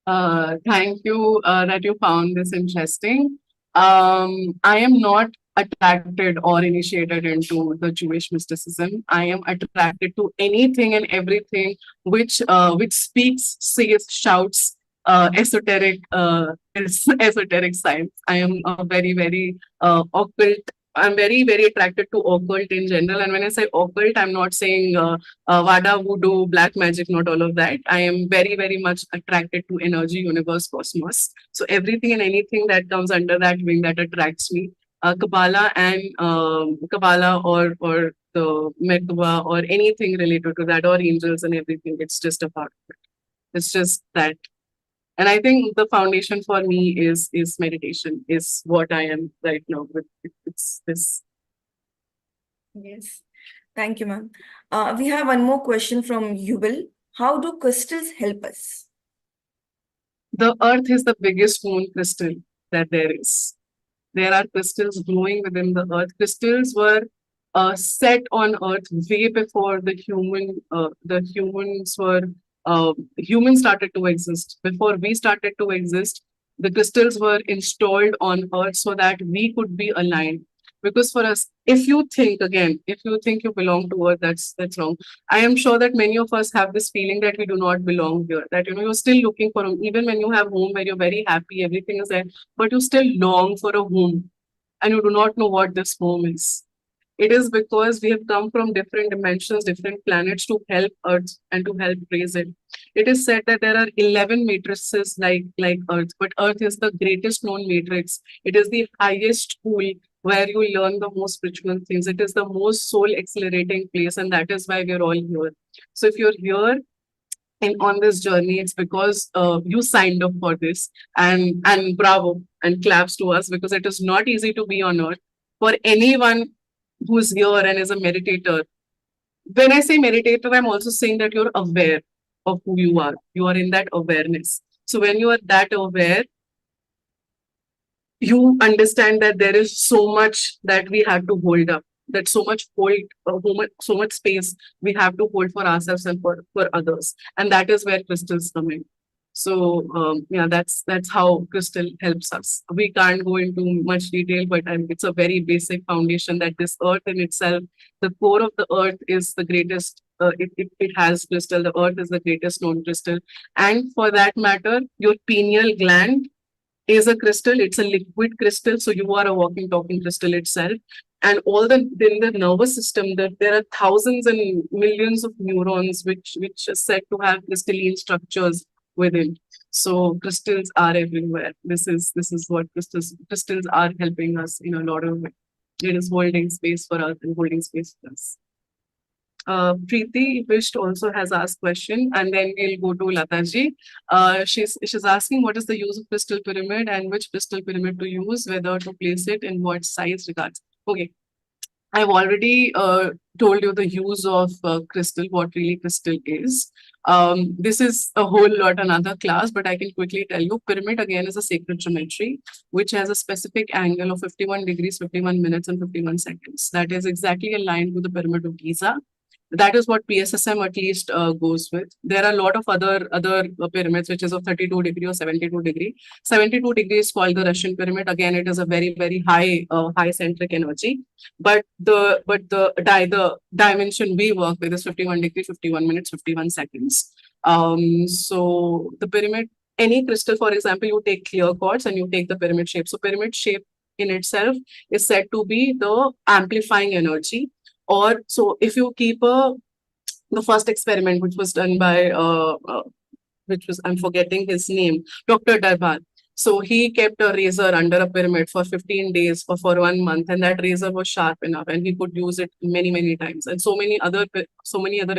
Thank you that you found this interesting. I am not attracted or initiated into the Jewish mysticism. I am attracted to anything and everything which speaks, says, shouts, esoteric science. I am a very occult. I'm very attracted to occult in general. And when I say occult, I'm not saying Vada, voodoo, black magic, not all of that. I am very much attracted to energy, universe, cosmos. So everything and anything that comes under that wing that attracts me. Kabbalah and Kabbalah or the Merkaba or anything related to that, or angels and everything. It's just a part of it. It's just that. And I think the foundation for me is meditation, is what I am right now with. It's this. Yes. Thank you, ma'am. We have one more question from Yubil. How do crystals help us? The earth is the biggest known crystal that there is. There are crystals glowing within the earth. Crystals were set on earth way before humans started to exist. Before we started to exist, the crystals were installed on earth so that we could be aligned. Because for us, if you think you belong to earth, that's wrong. I am sure that many of us have this feeling that we do not belong here, that you're still looking for home. Even when you have home where you're very happy, everything is there, but you still long for a home and you do not know what this home is. It is because we have come from different dimensions, different planets to help Earth and to help raise it. It is said that there are 11 matrices like Earth, but Earth is the greatest known matrix. It is the highest school where you learn the most spiritual things. It is the most soul accelerating place, and that is why we're all here. So if you're here and on this journey, it's because you signed up for this, and bravo and claps to us, because it is not easy to be on earth. For anyone who's here and is a meditator, when I say meditator, I'm also saying that you're aware of who you are. You are in that awareness. So when you are that aware, you understand that there is so much that we have to hold up, that so much space we have to hold for ourselves and for others. And that is where crystals come in. So yeah, that's how crystal helps us. We can't go into much detail, but it's a very basic foundation that this earth in itself, the core of the earth is the greatest. It has crystal. The earth is the greatest known crystal, and for that matter, your pineal gland is a crystal. It's a liquid crystal, so you are a walking, talking crystal itself. And all the in the nervous system, there are thousands and millions of neurons which are said to have crystalline structures within. So crystals are everywhere. This is what crystals are helping us in a lot of ways. It is holding space for us and holding space for us. Preeti Visht also has asked question, and then we'll go to Lataji. She's asking what is the use of crystal pyramid and which crystal pyramid to use, whether to place it in what size regards. Okay, I've already told you the use of crystal, what really crystal is. This is a whole lot another class, but I can quickly tell you, pyramid again is a sacred geometry, which has a specific angle of 51 degrees, 51 minutes and 51 seconds. That is exactly aligned with the Pyramid of Giza. That is what PSSM at least goes with. There are a lot of other pyramids, which is of 32 degree or 72 degree. 72 degree is called the Russian pyramid. Again, it is a very, very high centric energy. But the dimension we work with is 51 degree, 51 minutes, 51 seconds. So the pyramid, any crystal, for example, you take clear quartz and you take the pyramid shape. So pyramid shape in itself is said to be the amplifying energy. Or so if you keep the first experiment, which was done by which was, I'm forgetting his name, Dr. Darbar. So he kept a razor under a pyramid for 15 days or for 1 month, and that razor was sharp enough, and he could use it many, many times. And so many other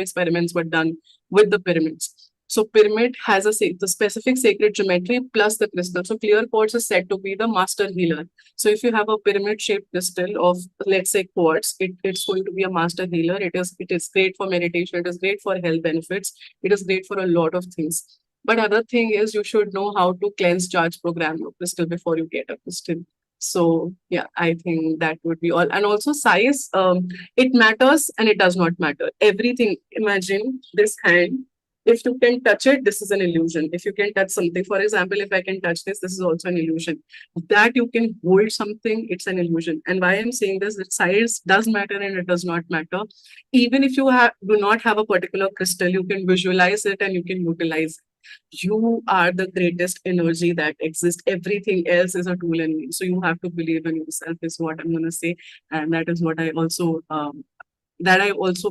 experiments were done with the pyramids. So pyramid has the specific sacred geometry plus the crystal. So clear quartz is said to be the master healer. So if you have a pyramid shaped crystal of, let's say, quartz, it's going to be a master healer. It is great for meditation. It is great for health benefits. It is great for a lot of things. But other thing is you should know how to cleanse, charge, program your crystal before you get a crystal. So yeah, I think that would be all. And also size, it matters and it does not matter. Everything, imagine this hand. If you can touch it, this is an illusion. If you can touch something, for example, if I can touch this is also an illusion. That you can hold something, it's an illusion. And why I'm saying this, that size does matter and it does not matter. Even if you do not have a particular crystal, you can visualize it and you can utilize it. You are the greatest energy that exists. Everything else is a tool in you. So you have to believe in yourself is what I'm going to say. And that is what I also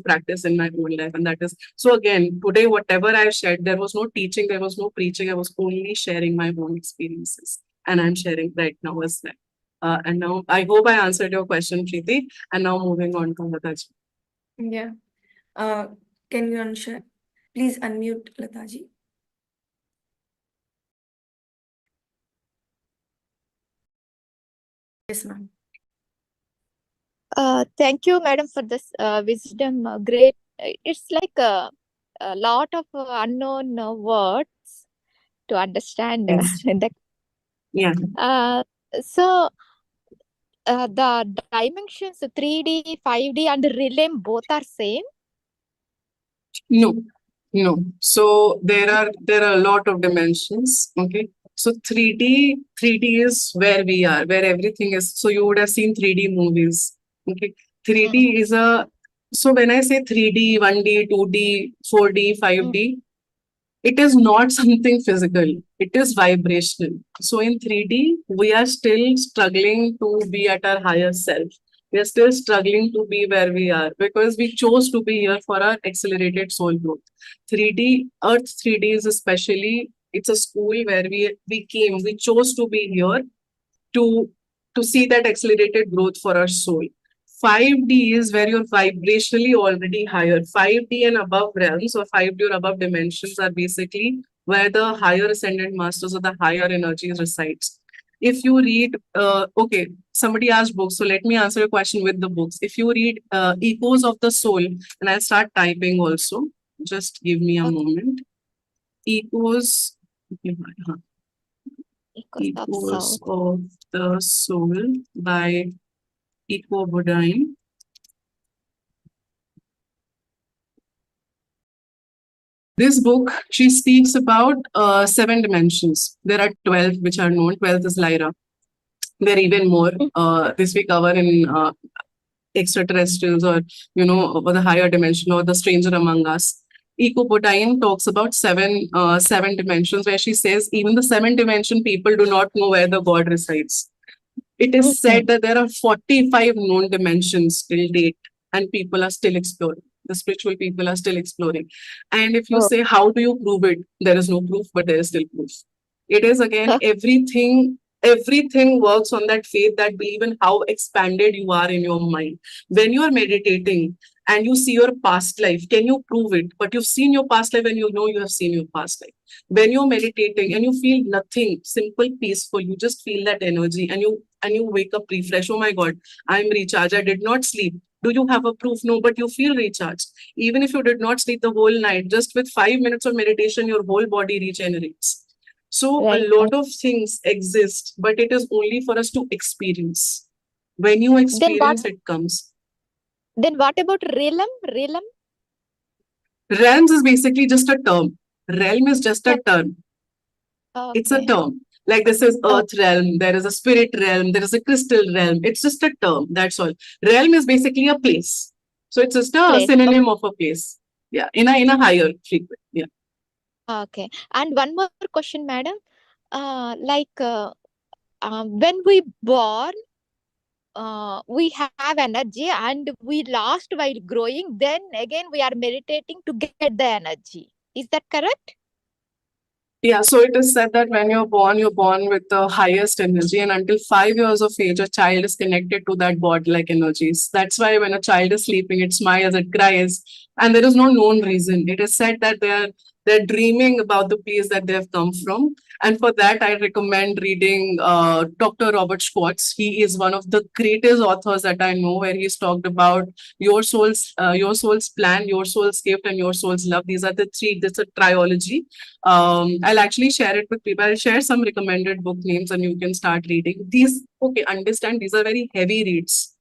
practice in my own life. And that is, so again, today, whatever I shared, there was no teaching, there was no preaching. I was only sharing my own experiences. And I'm sharing right now as well. And now I hope I answered your question, Preeti. And now moving on to Lataji. Yeah. Can you unshare? Please unmute Lataji. Yes, ma'am. Thank you, madam, for this wisdom. Great. It's like a lot of unknown words to understand. Yes. Yeah. So the dimensions 3D, 5D, and realm both are same. No. So there are a lot of dimensions. Okay. So 3D is where we are, where everything is. So you would have seen 3D movies. Okay. 3D is so when I say 3D, 1D, 2D, 4D, 5D, it is not something physical. It is vibrational. So in 3D, we are still struggling to be at our higher self. We are still struggling to be where we are because we chose to be here for our accelerated soul growth. 3D, Earth 3D is especially, it's a school where we chose to be here to see that accelerated growth for our soul. 5D is where you're vibrationally already higher. 5D and above realms or 5D or above dimensions are basically where the higher ascendant masters or the higher energies resides. If you read, okay, somebody asked books, so let me answer your question with the books. If you read Echoes of the Soul, and I'll start typing also, just give me a moment. Echoes of the Soul by Eco Bodine. This book, she speaks about 7 dimensions. There are 12 which are known. 12th is Lyra. There are even more. This we cover in extraterrestrials, or or the higher dimension, or the stranger among us. Eco Botain talks about seven dimensions, where she says even the 7 dimension people do not know where the God resides. It is said that there are 45 known dimensions till date, and people are still exploring. The spiritual people are still exploring. And if you say, how do you prove it? There is no proof, but there is still proof. It is again, everything works on that faith, that believe in how expanded you are in your mind. When you are meditating and you see your past life, can you prove it? But you've seen your past life and you know you have seen your past life. When you're meditating and you feel nothing, simple, peaceful, you just feel that energy, and you wake up refreshed. Oh my God, I'm recharged. I did not sleep. Do you have a proof? No, but you feel recharged. Even if you did not sleep the whole night, just with 5 minutes of meditation, your whole body regenerates. So a lot of things exist, but it is only for us to experience. When you experience, it comes. Then what about realm? Realms is basically just a term. Realm is just a term. It's a term. Like this is earth realm, there is a spirit realm, there is a crystal realm. It's just a term, that's all. Realm is basically a place. So it's just a synonym of a place. Yeah, in a higher frequency. Yeah. Okay. And one more question, madam. When we born, we have energy and we lost while growing. Then again, we are meditating to get the energy. Is that correct? Yeah, so it is said that when you're born with the highest energy, and until 5 years of age, a child is connected to that God-like energies. That's why when a child is sleeping, it smiles, it cries, and there is no known reason. It is said that they're dreaming about the place that they have come from. And for that, I recommend reading Dr. Robert Schwartz. He is one of the greatest authors that I know, where he's talked about your soul's plan, your soul's gift, and your soul's love. These are the three. This is a trilogy. I'll actually share it with people. I'll share some recommended book names and you can start reading. Understand, these are very heavy reads.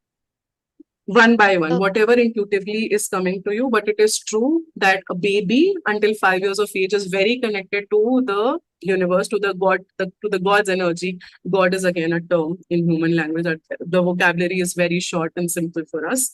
One by one, whatever intuitively is coming to you. But it is true that a baby until 5 years of age is very connected to the universe, to the God, to the God's energy. God is again a term in human language. The vocabulary is very short and simple for us.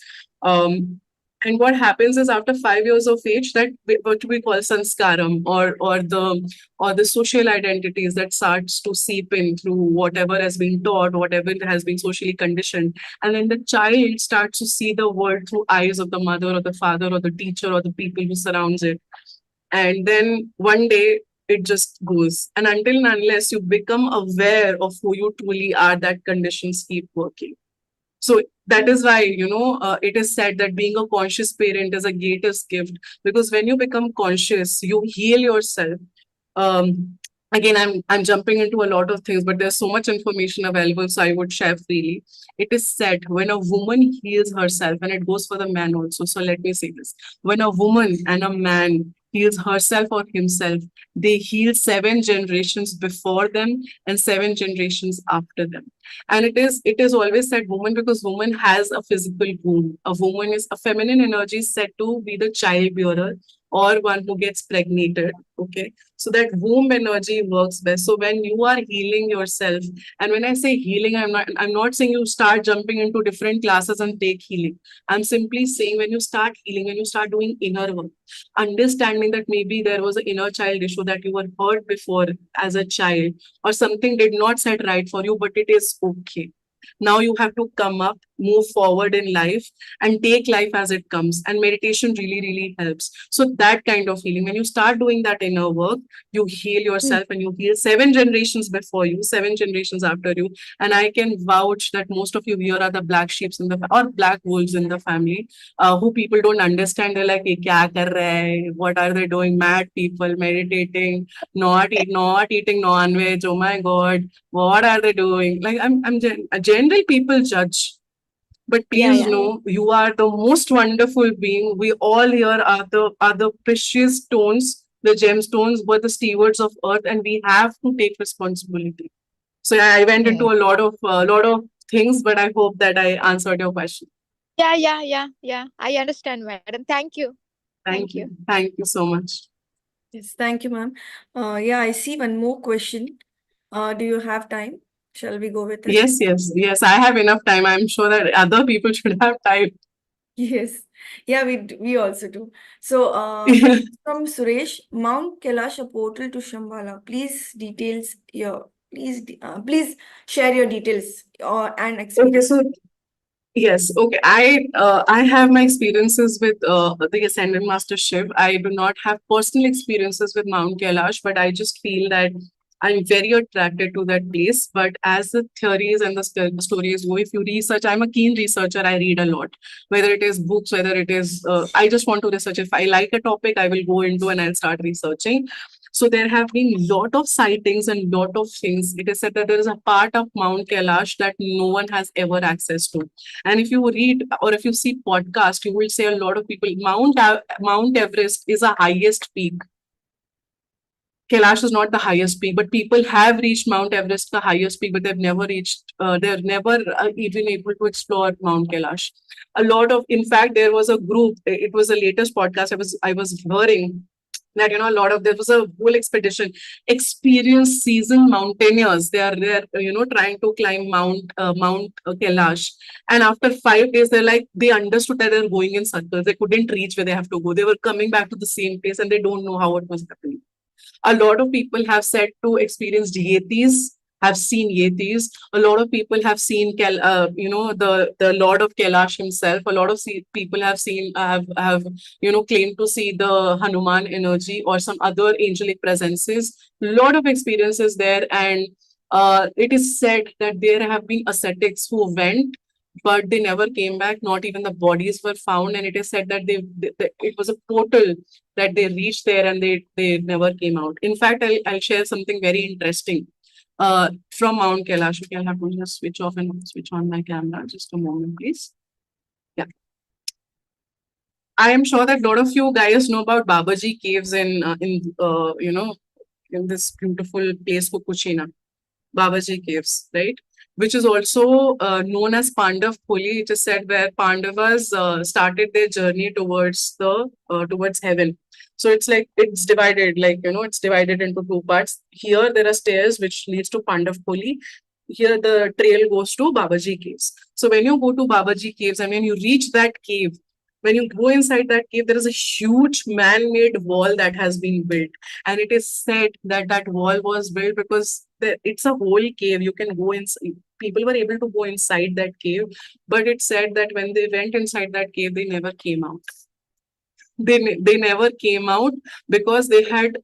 And what happens is after 5 years of age, that what we call sanskaram, or the social identities that starts to seep in through whatever has been taught, whatever has been socially conditioned. And then the child starts to see the world through eyes of the mother or the father or the teacher or the people who surrounds it. And then one day it just goes. And until and unless you become aware of who you truly are, that conditions keep working. So that is why, it is said that being a conscious parent is a greatest gift, because when you become conscious, you heal yourself. Again, I'm jumping into a lot of things, but there's so much information available, so I would share freely. It is said when a woman heals herself, and it goes for the man also. So let me say this: when a woman and a man heals herself or himself, they heal 7 generations before them and 7 generations after them. And it is always said woman, because woman has a physical womb. A woman is a feminine energy said to be the child bearer, or one who gets pregnated. Okay. So that womb energy works best. So when you are healing yourself, and when I say healing, I'm not saying you start jumping into different classes and take healing. I'm simply saying when you start healing, when you start doing inner work, understanding that maybe there was an inner child issue that you were hurt before as a child, or something did not set right for you, but it is okay. Now you have to come up, move forward in life, and take life as it comes. And meditation really, really helps. So that kind of healing, when you start doing that inner work, you heal yourself and you heal 7 generations before you, 7 generations after you. And I can vouch that most of you here are the black sheep or black wolves in the family, who people don't understand. They're like, "Ye kya kar rahe hai? What are they doing? Mad people meditating, not eating non-veg. Oh my God, what are they doing?" Like general people judge. But please know, you are the most wonderful being. We all here are the precious stones, the gemstones, were the stewards of earth, and we have to take responsibility. So I went into a lot of things, but I hope that I answered your question. Yeah. I understand, madam. Thank you. Thank you. Thank you so much. Yes, thank you, ma'am. Yeah, I see one more question. Do you have time? Shall we go with it? Yes. I have enough time. I'm sure that other people should have time. Yes. Yeah, we also do. So, question from Suresh, Mount Kailash, a portal to Shambhala. Please share your details and Okay, experience. so yes, okay. I have my experiences with the Ascended Master Shiv. I do not have personal experiences with Mount Kailash, but I just feel that I'm very attracted to that place. But as the theories and the stories go, if you research, I'm a keen researcher. I read a lot, whether it is books, whether it is, I just want to research. If I like a topic, I will go into and I'll start researching. So there have been lot of sightings and lot of things. It is said that there is a part of Mount Kailash that no one has ever access to. And if you read or if you see podcast, you will say a lot of people, Mount Everest is the highest peak. Kailash is not the highest peak, but people have reached Mount Everest, the highest peak, but they've never even able to explore Mount Kailash. A lot of, in fact, there was a group, it was the latest podcast I was hearing that, a lot of, there was a whole expedition, experienced seasoned mountaineers. They're trying to climb Mount Kailash. And after 5 days, they understood that they're going in circles. They couldn't reach where they have to go. They were coming back to the same place and they don't know how it was happening. A lot of people have said to experience yetis, have seen yetis. A lot of people have seen, the Lord of Kailash himself. A lot of people have seen, claimed to see the Hanuman energy or some other angelic presences. A lot of experiences there. And it is said that there have been ascetics who went, but they never came back. Not even the bodies were found. And it is said that it was a portal that they reached there and they never came out. In fact, I'll share something very interesting from Mount Kailash. Okay, I'll have to just switch off and switch on my camera. Just a moment, please. Yeah. I am sure that a lot of you guys know about Babaji caves in this beautiful place, Fukushima. Babaji caves, right? Which is also known as Pandav Puli. It is said where Pandavas started their journey towards heaven. So it's divided, it's divided into two parts. Here there are stairs which leads to Pandav Puli. Here the trail goes to Babaji caves. So when you go to Babaji caves and when you reach that cave, when you go inside that cave, there is a huge man-made wall that has been built. And it is said that that wall was built because it's a whole cave. You can go inside. People were able to go inside that cave, but it said that when they went inside that cave, they never came out. They never came out because they had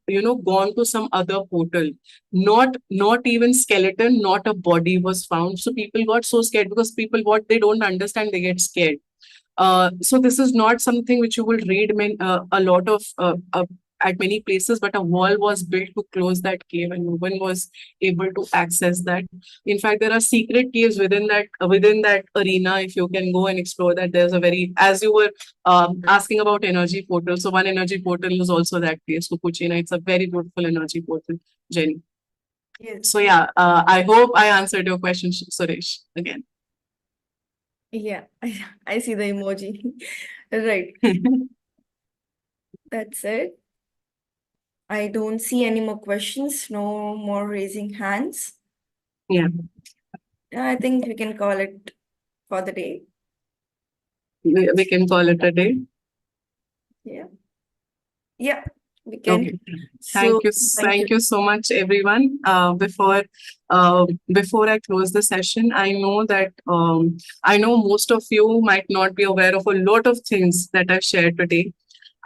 gone to some other portal. Not even skeleton, not a body was found. So people got so scared because people, what they don't understand, they get scared. So this is not something which you will read a lot of at many places, but a wall was built to close that cave and no one was able to access that. In fact, there are secret caves within that arena. If you can go and explore that, there's a very, as you were asking about energy portal. So one energy portal is also that place, Fukushima. It's a very beautiful energy portal, Jenny. Yes. So yeah, I hope I answered your question, Suresh, again. Yeah, I see the emoji. Right. That's it. I don't see any more questions. No more raising hands. Yeah. I think we can call it for the day. We can call it a day. Yeah. Yeah, we can. Okay. Thank you so much, everyone. Before I close the session, I know most of you might not be aware of a lot of things that I've shared today.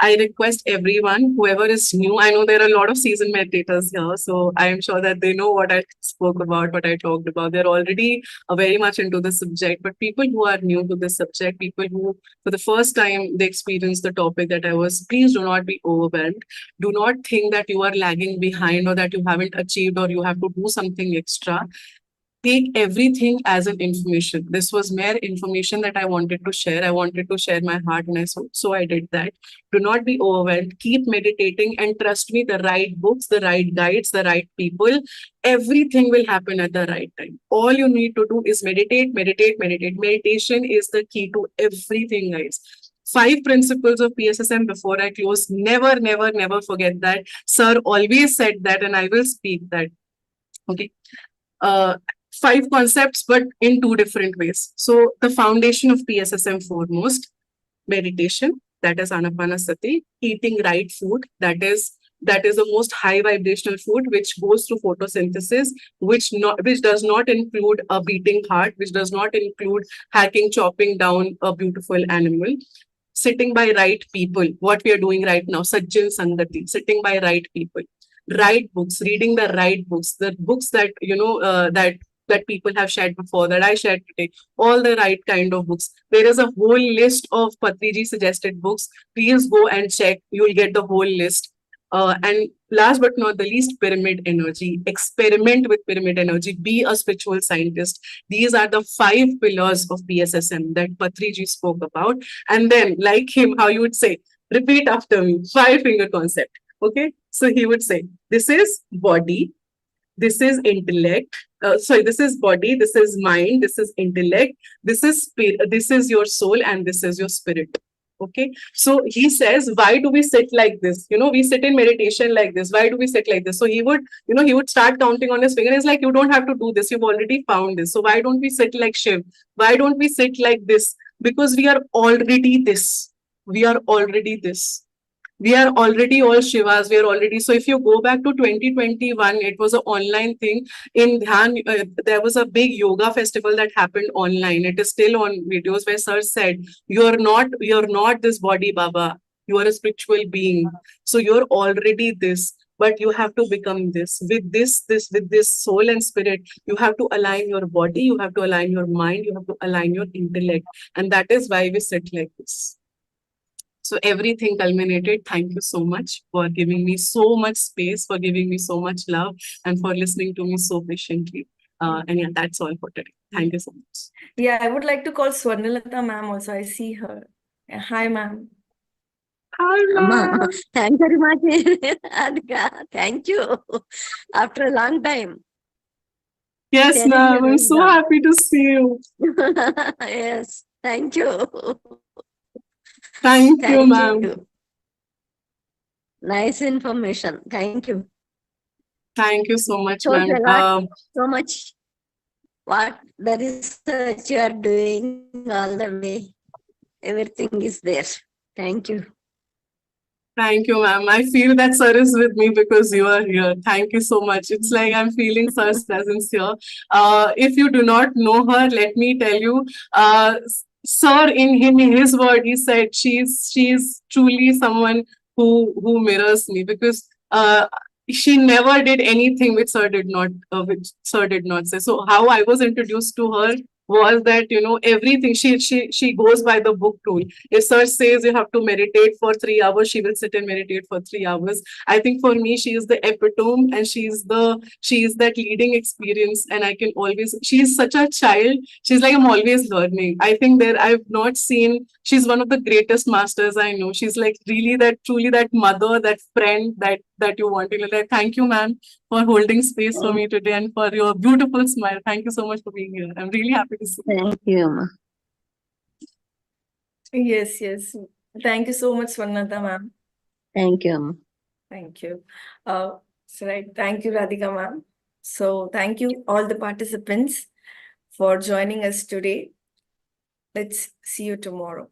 I request everyone, whoever is new, I know there are a lot of seasoned meditators here, so I am sure that they know what I spoke about, what I talked about. They're already very much into the subject, but people who are new to this subject, people who for the first time they experience the topic that I was, please do not be overwhelmed. Do not think that you are lagging behind or that you haven't achieved or you have to do something extra. Take everything as an information. This was mere information that I wanted to share. I wanted to share my heart and my soul. So I did that. Do not be overwhelmed. Keep meditating and trust me, the right books, the right guides, the right people, everything will happen at the right time. All you need to do is meditate, meditate, meditate. Meditation is the key to everything, guys. 5 principles of PSSM before I close. Never, never, never forget that. Sir always said that, and I will speak that. Okay. 5 concepts, but in 2 different ways. So the foundation of PSSM foremost, meditation, that is Ana-Pana-Sati, eating right food, that is the most high vibrational food which goes through photosynthesis, which does not include a beating heart, which does not include hacking, chopping down a beautiful animal. Sitting by right people, what we are doing right now, Sajjan Sangati, sitting by right people, right books, reading the books that, that people have shared before, that I shared today, all the right kind of books. There is a whole list of Patriji suggested books. Please go and check. You'll get the whole list. And last but not the least, pyramid energy. Experiment with pyramid energy. Be a spiritual scientist. These are the 5 pillars of PSSM that Patriji spoke about. And then, like him, how you would say, repeat after me, 5-finger concept. Okay. So he would say, this is body, this is intellect. This is body, this is mind, this is intellect, this is spirit, this is your soul, and this is your spirit. Okay. So he says, why do we sit like this? We sit in meditation like this. Why do we sit like this? So he would start counting on his finger. It's like, you don't have to do this. You've already found this. So why don't we sit like Shiv? Why don't we sit like this? Because we are already this. We are already this. We are already all Shivas. We are already. So if you go back to 2021, it was an online thing. In Dhyan, there was a big yoga festival that happened online. It is still on videos where Sir said, you're not this body, Baba. You are a spiritual being. So you're already this. But you have to become this. With this soul and spirit, you have to align your body, you have to align your mind, you have to align your intellect. And that is why we sit like this. So everything culminated. Thank you so much for giving me so much space, for giving me so much love, and for listening to me so patiently. And yeah, that's all for today. Thank you so much. Yeah, I would like to call Swarnalata ma'am also. I see her. Hi, ma'am. Hi, Amma, ma'am. thank you very much, Radhika. Thank you. After a long time. Yes, Sharing ma'am. your I'm so wisdom. happy to see you. Yes, thank you. Thank you, Thank ma'am. you. Nice information. Thank you. Thank you so much, Shows a lot, ma'am. so much what the research you are doing all the way. Everything is there. Thank you. Thank you, ma'am. I feel that Sir is with me because you are here. Thank you so much. It's like I'm feeling Sir's presence here. If you do not know her, let me tell you, Sir, in his word, he said she's truly someone who mirrors me, because she never did anything which Sir did not say. So how I was introduced to her was that, everything she goes by the book rule. If Sir says you have to meditate for 3 hours, she will sit and meditate for 3 hours. I think for me, she is the epitome, and she is that leading experience. And I can always, she is such a child. She's like, I'm always learning. I think I've not seen, she's one of the greatest masters I know. She's like really truly that mother, that friend that you want to like. Thank you, ma'am, for holding space for me today and for your beautiful smile. Thank you so much for being here. I'm really happy to see you. Thank you, Amma. Yes, yes. Thank you so much, Swarnalata ma'am. Thank you, Amma. Thank you. Right. Thank you, Radhika ma'am. So thank you all the participants for joining us today. Let's see you tomorrow.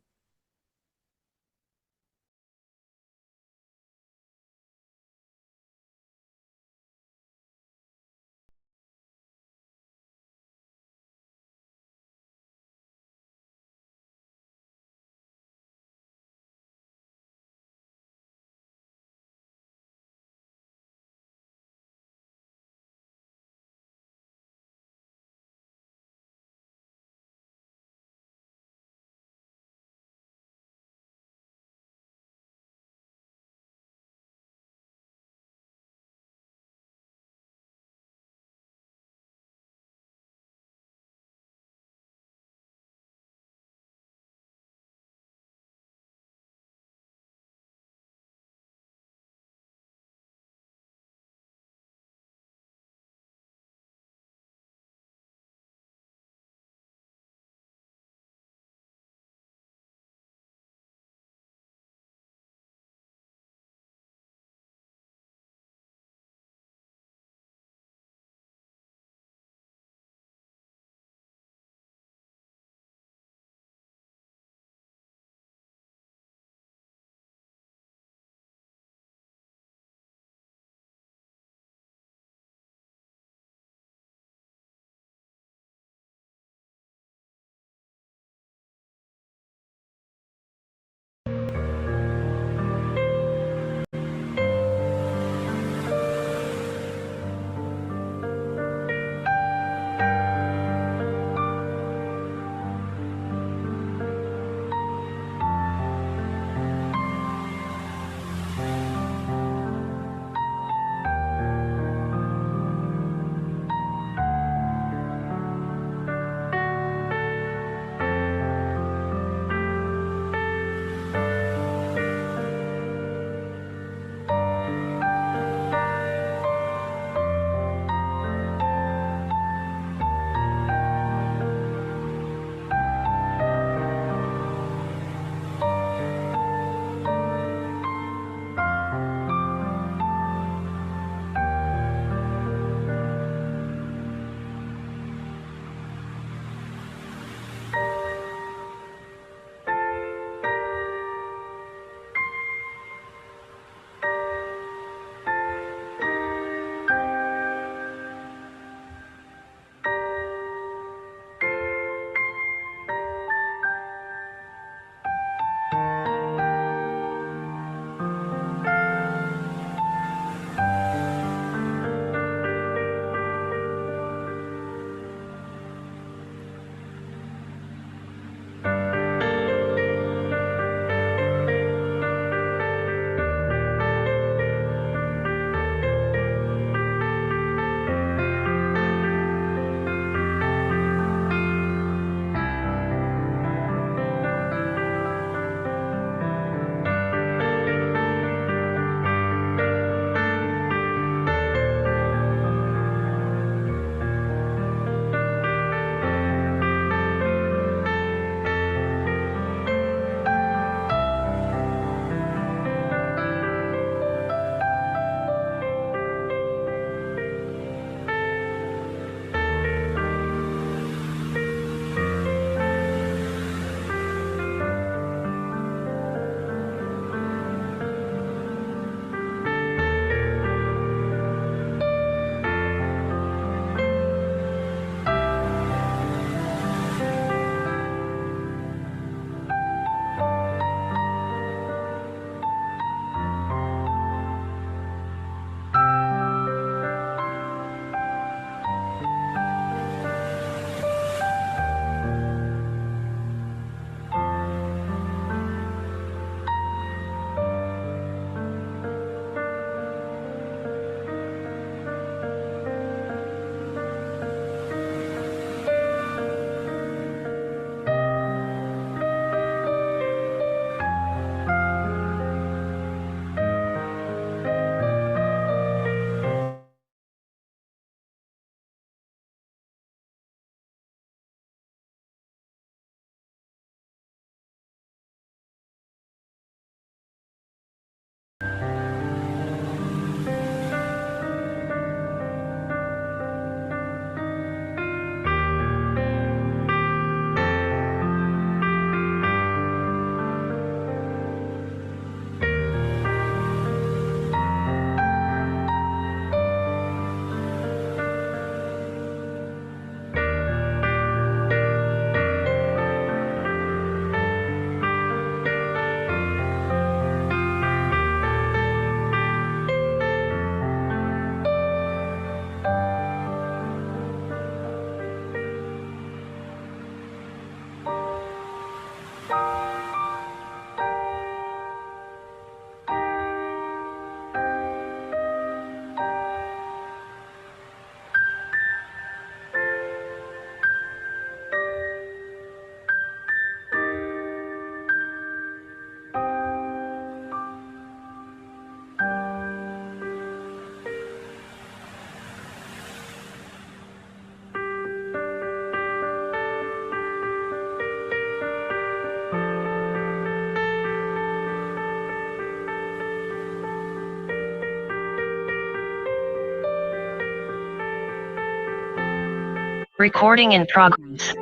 Recording in progress.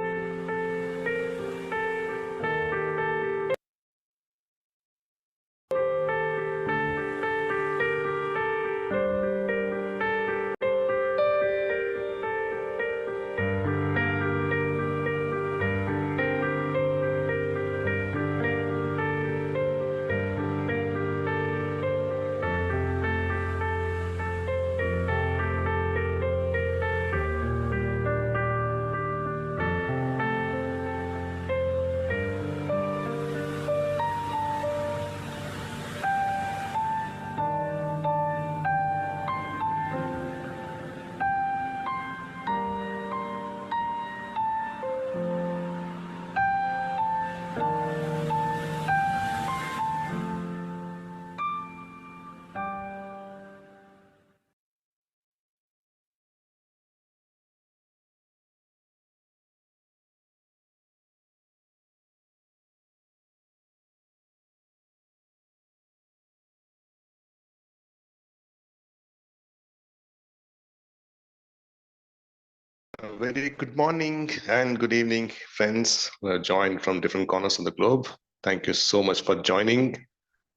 A very good morning and good evening, friends who have joined from different corners of the globe. Thank you so much for joining.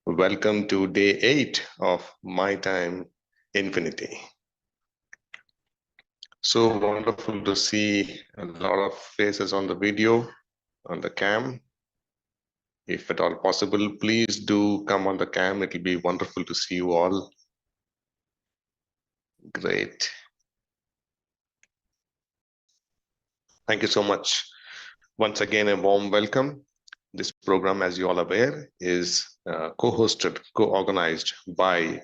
Welcome to day 8 of My Time Infinity. So wonderful to see a lot of faces on the video, on the cam. If at all possible, please do come on the cam. It will be wonderful to see you all. Great. Thank you so much. Once again, a warm welcome. This program, as you all aware, is co-hosted, co-organized by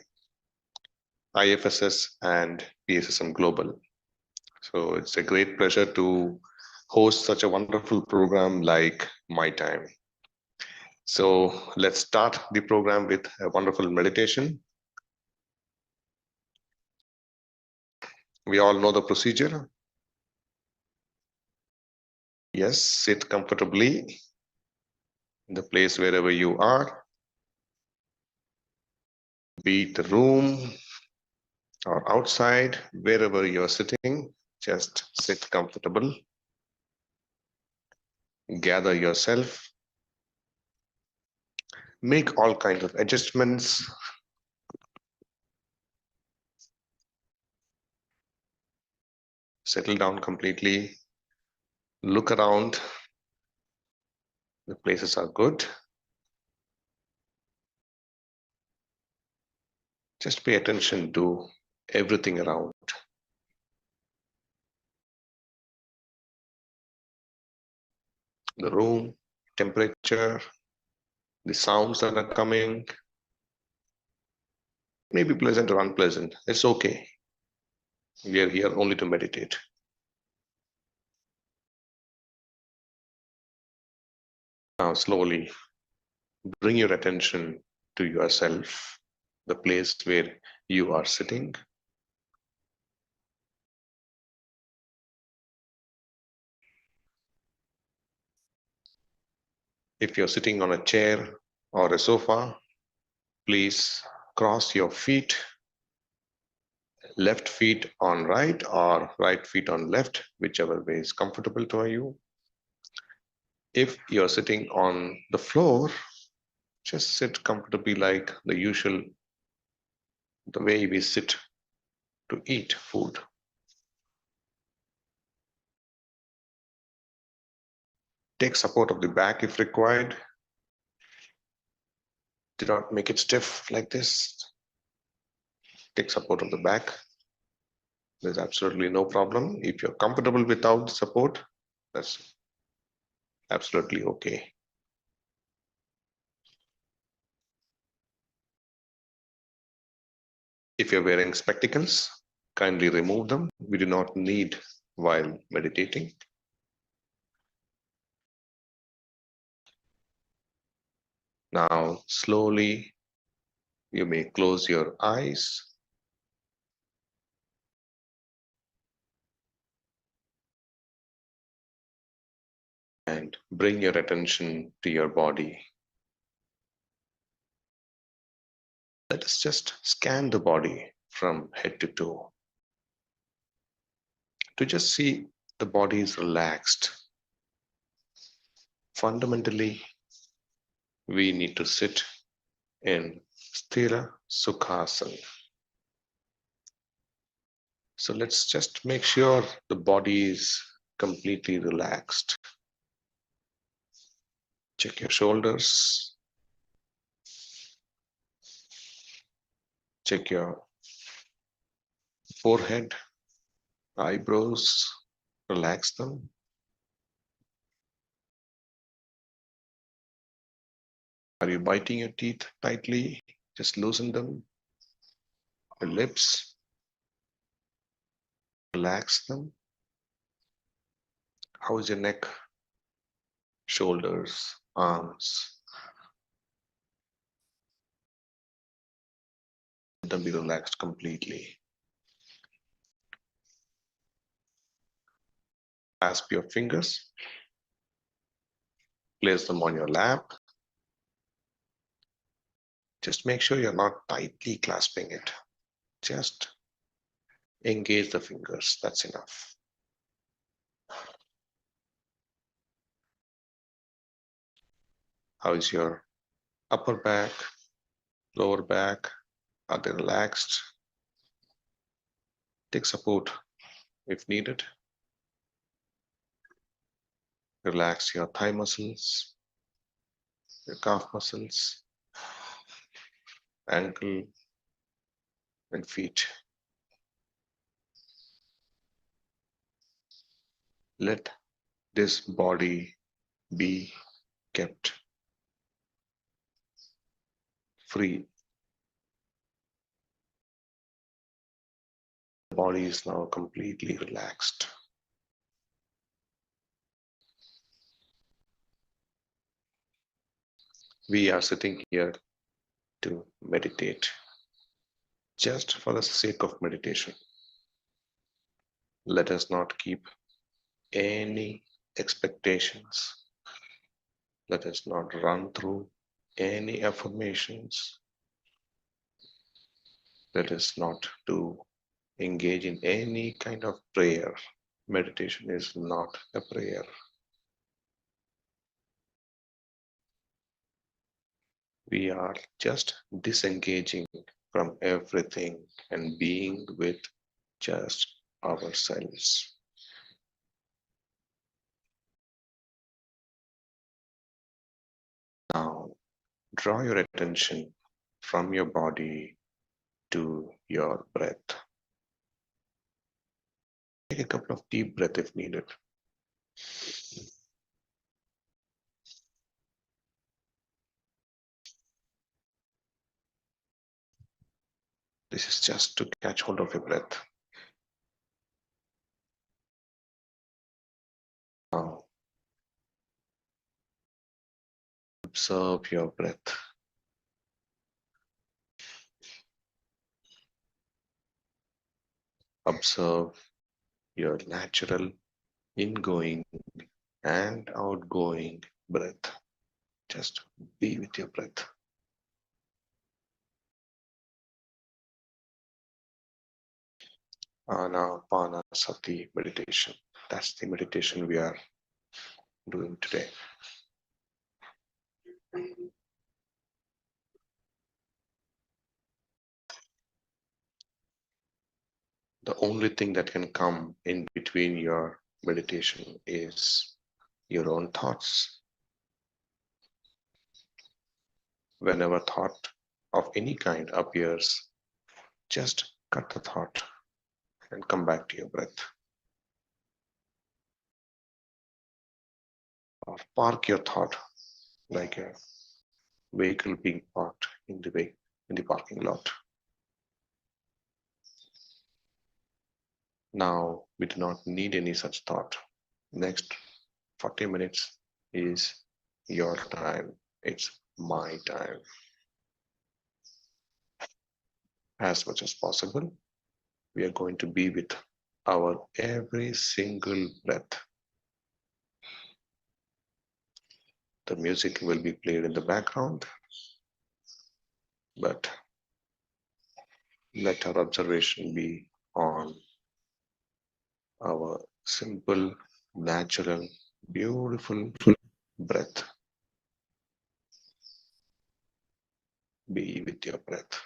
IFSS and PSSM Global. So it's a great pleasure to host such a wonderful program like My Time. So let's start the program with a wonderful meditation. We all know the procedure. Yes, sit comfortably in the place wherever you are. Be it the room or outside, wherever you're sitting, just sit comfortable. Gather yourself. Make all kinds of adjustments. Settle down completely. Look around. The places are good. Just pay attention to everything around. The room, temperature, the sounds that are coming. Maybe pleasant or unpleasant. It's okay. We are here only to meditate. Now slowly bring your attention to yourself, the place where you are sitting. If you're sitting on a chair or a sofa, please cross your feet, left feet on right or right feet on left, whichever way is comfortable to you. If you're sitting on the floor, just sit comfortably like the usual, the way we sit to eat food. Take support of the back if required. Do not make it stiff like this. Take support of the back. There's absolutely no problem. If you're comfortable without support, that's absolutely okay. If you're wearing spectacles, kindly remove them. We do not need while meditating. Now, slowly, you may close your eyes. And bring your attention to your body. Let us just scan the body from head to toe to just see the body is relaxed. Fundamentally, we need to sit in Sthira Sukhasana. So let's just make sure the body is completely relaxed. Check your shoulders. Check your forehead, eyebrows, relax them. Are you biting your teeth tightly? Just loosen them. Your lips, relax them. How is your neck, shoulders, arms? Let them be relaxed completely. Clasp your fingers. Place them on your lap. Just make sure you're not tightly clasping it. Just engage the fingers. That's enough. How is your upper back, lower back? Are they relaxed? Take support if needed. Relax your thigh muscles, your calf muscles, ankle and feet. Let this body be kept free. The body is now completely relaxed. We are sitting here to meditate, just for the sake of meditation. Let us not keep any expectations. Let us not run through any affirmations. Let us not engage in any kind of prayer. Meditation is not a prayer. We are just disengaging from everything and being with just ourselves. Now, draw your attention from your body to your breath. Take a couple of deep breaths if needed. This is just to catch hold of your breath. Now, observe your breath. Observe your natural ingoing and outgoing breath. Just be with your breath. Ana-Pana-Sati Meditation. That's the meditation we are doing today. The only thing that can come in between your meditation is your own thoughts. Whenever thought of any kind appears, just cut the thought and come back to your breath. Or park your thought like a vehicle being parked in the parking lot. Now we do not need any such thought. Next 40 minutes is your time. It's my time. As much as possible, we are going to be with our every single breath. The music will be played in the background, but let our observation be on our simple, natural, beautiful breath. Be with your breath.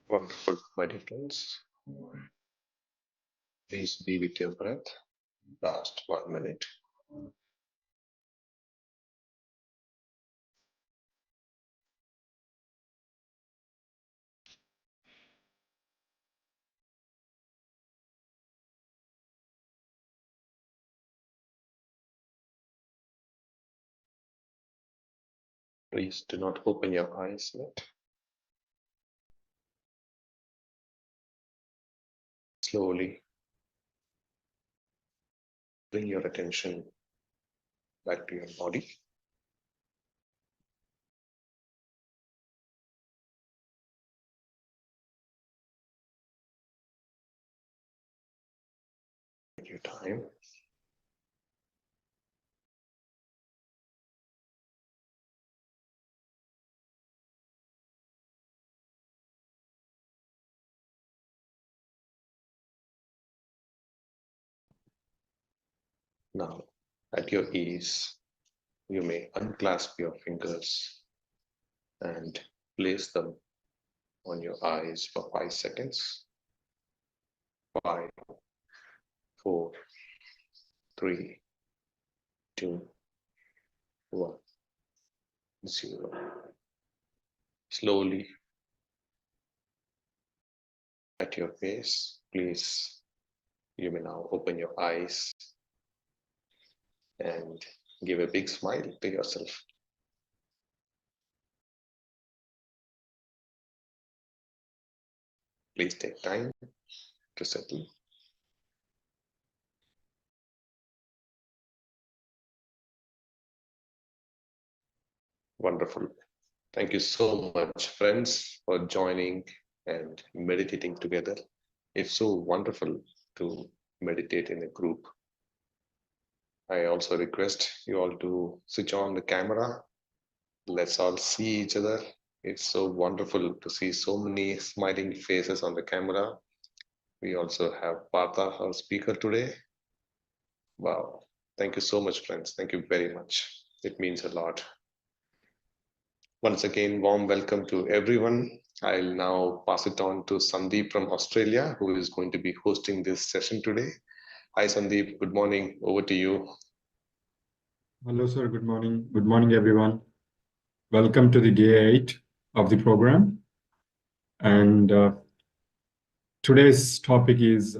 Wonderful, my dear friends. Please be with your breath. Last 1 minute. Please do not open your eyes yet. Slowly bring your attention back to your body. Take your time. Now, at your ease, you may unclasp your fingers and place them on your eyes for 5 seconds. 5, 4, 3, 2, 1, 0. Slowly, at your pace, please, you may now open your eyes and give a big smile to yourself. Please take time to settle. Wonderful. Thank you so much, friends, for joining and meditating together. It's so wonderful to meditate in a group. I also request you all to switch on the camera. Let's all see each other. It's so wonderful to see so many smiling faces on the camera. We also have Partha, our speaker today. Wow. Thank you so much, friends. Thank you very much. It means a lot. Once again, warm welcome to everyone. I'll now pass it on to Sandeep from Australia, who is going to be hosting this session today. Hi, Sandeep. Good morning. Over to you. Hello, sir. Good morning. Good morning, everyone. Welcome to the day 8 of the program. And today's topic is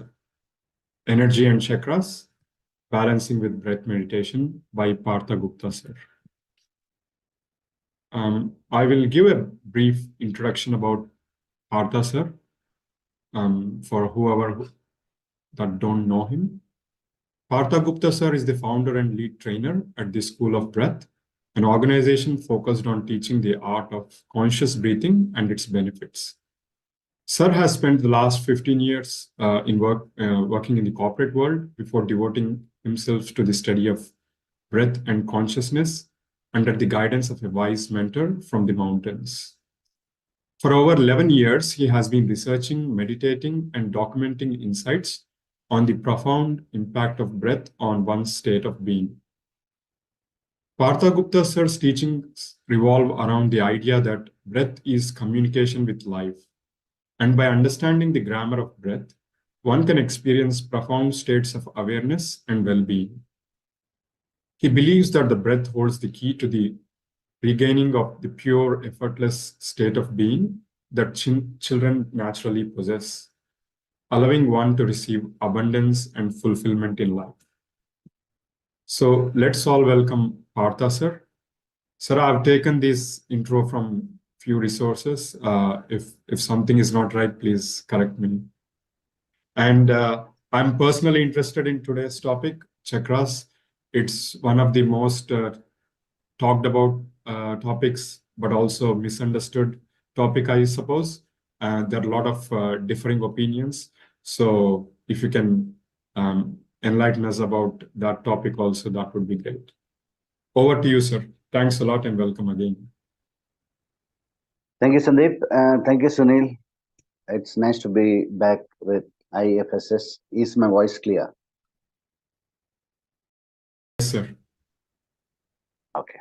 Energy and Chakras, Balancing with Breath Meditation by Partha Gupta, sir. I will give a brief introduction about Partha, sir, for whoever that don't know him. Partha Gupta, sir, is the founder and lead trainer at the School of Breath, an organization focused on teaching the art of conscious breathing and its benefits. Sir has spent the last 15 years working in the corporate world before devoting himself to the study of breath and consciousness under the guidance of a wise mentor from the mountains. For over 11 years, he has been researching, meditating, and documenting insights on the profound impact of breath on one's state of being. Partha Gupta sir's teachings revolve around the idea that breath is communication with life. And by understanding the grammar of breath, one can experience profound states of awareness and well-being. He believes that the breath holds the key to the regaining of the pure, effortless state of being that children naturally possess, allowing one to receive abundance and fulfillment in life. So let's all welcome Partha, sir. Sir, I've taken this intro from few resources. If something is not right, please correct me. And I'm personally interested in today's topic, chakras. It's one of the most talked about topics, but also misunderstood topic, I suppose. There are a lot of differing opinions. So if you can enlighten us about that topic also, that would be great. Over to you, sir. Thanks a lot and welcome again. Thank you, Sandeep. Thank you, Sunil. It's nice to be back with IFSS. Is my voice clear? Yes, sir. Okay.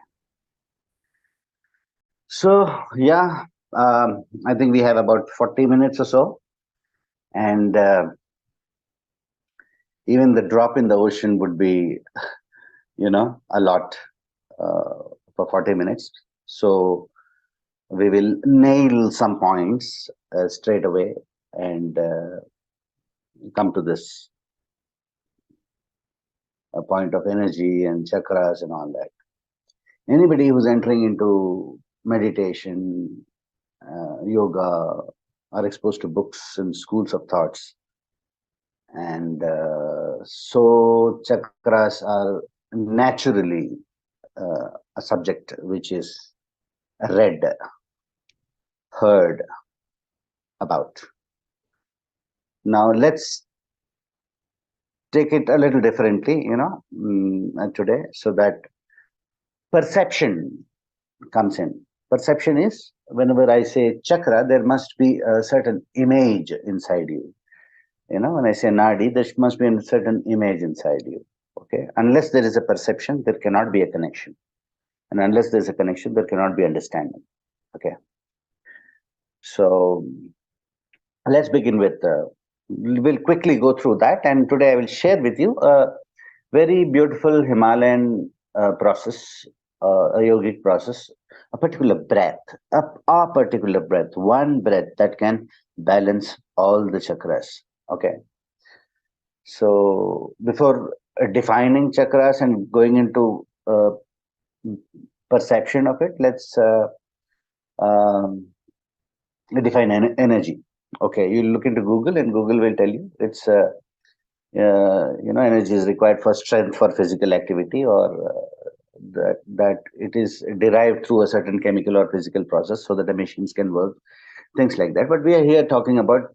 So, yeah, I think we have about 40 minutes or so. And even the drop in the ocean would be, a lot for 40 minutes. So we will nail some points straight away and come to this point of energy and chakras and all that. Anybody who's entering into meditation, yoga, are exposed to books and schools of thoughts. And so chakras are naturally a subject which is read, heard about. Now let's take it a little differently, today, so that perception comes in. Perception is, whenever I say chakra, there must be a certain image inside you. When I say nadi, there must be a certain image inside you. Okay, unless there is a perception, there cannot be a connection, and unless there is a connection, there cannot be understanding. Okay, so let's begin with. We'll quickly go through that, and today I will share with you a very beautiful Himalayan process, a yogic process, a particular breath, a particular breath, one breath that can balance all the chakras. Okay. So before defining chakras and going into perception of it, let's define energy. Okay, you look into Google and Google will tell you it's energy is required for strength for physical activity, or that it is derived through a certain chemical or physical process so that the machines can work, things like that. But we are here talking about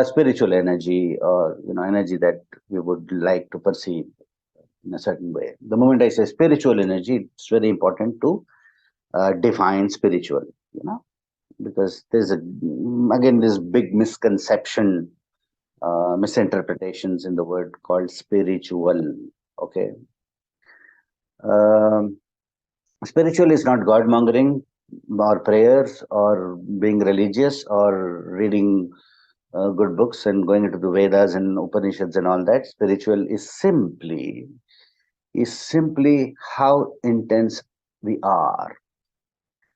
spiritual energy, or energy that we would like to perceive in a certain way. The moment I say spiritual energy, it's very important to define spiritual, because there's again this big misconception, misinterpretations in the word called spiritual. Okay. Spiritual is not God mongering or prayers or being religious or reading good books and going into the Vedas and Upanishads and all that. Spiritual is simply how intense we are.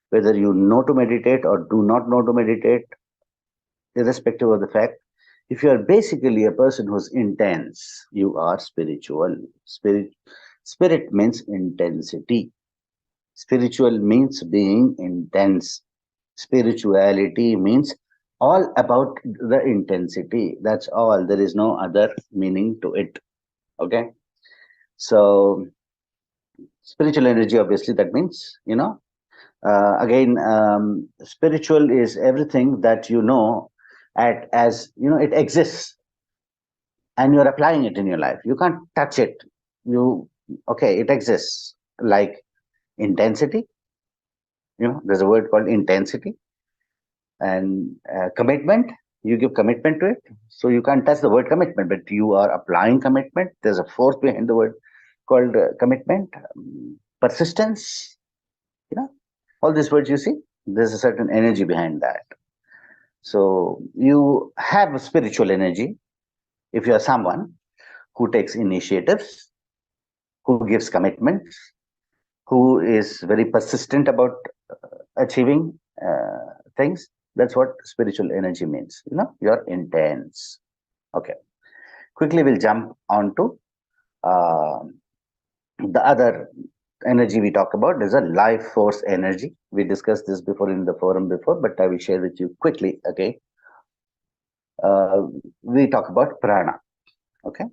Whether you know to meditate or do not know to meditate, irrespective of the fact, if you are basically a person who's intense, you are spiritual. Spirit means intensity. Spiritual means being intense. Spirituality means all about the intensity. That's all. There is no other meaning to it. Okay. So spiritual energy, obviously, that means, again, spiritual is everything that it exists and you're applying it in your life. You can't touch it. It exists, like intensity. There's a word called intensity. And commitment, you give commitment to it. So you can't touch the word commitment, but you are applying commitment. There's a force behind the word called commitment. Persistence, all these words you see, there's a certain energy behind that. So you have a spiritual energy if you are someone who takes initiatives, who gives commitments, who is very persistent about achieving things. That's what spiritual energy means. You're intense. Okay. Quickly, we'll jump on to the other energy we talk about. There's a life force energy. We discussed this before in the forum before, but I will share with you quickly. Okay. We talk about prana. Okay.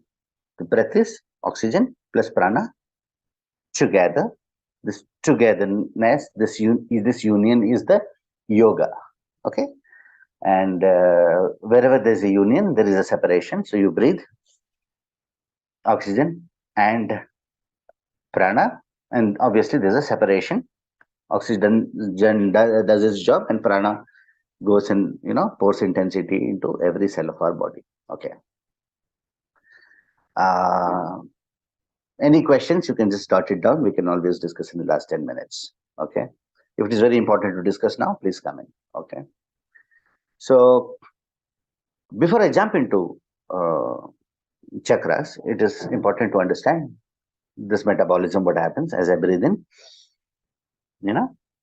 The breath is oxygen plus prana together. This togetherness, this union is the yoga. Okay. And wherever there's a union, there is a separation. So you breathe oxygen and prana, and obviously there's a separation. Oxygen does its job, and prana goes and pours intensity into every cell of our body. Okay. Any questions? You can just jot it down. We can always discuss in the last 10 minutes. Okay. If it is very important to discuss now, please come in. Okay. So before I jump into chakras, it is important to understand this metabolism, what happens as I breathe in.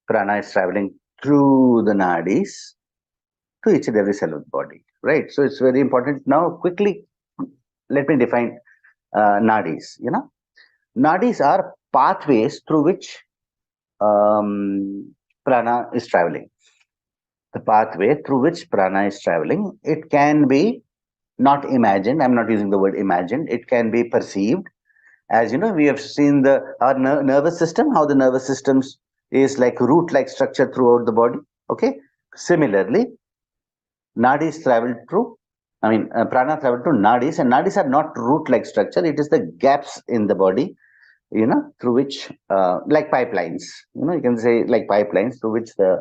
Prana is traveling through the nadis to each and every cell of the body, right? So it's very important. Now, quickly, let me define nadis. Nadis are pathways through which prana is traveling. The pathway through which prana is traveling, it can be not imagined. I'm not using the word imagined. It can be perceived. As you know, we have seen our nervous system, how the nervous system is like root-like structure throughout the body. Okay. Similarly, nadis travel through. Prana travel through nadis, and nadis are not root-like structure. It is the gaps in the body, through which, like pipelines. You can say like pipelines through which the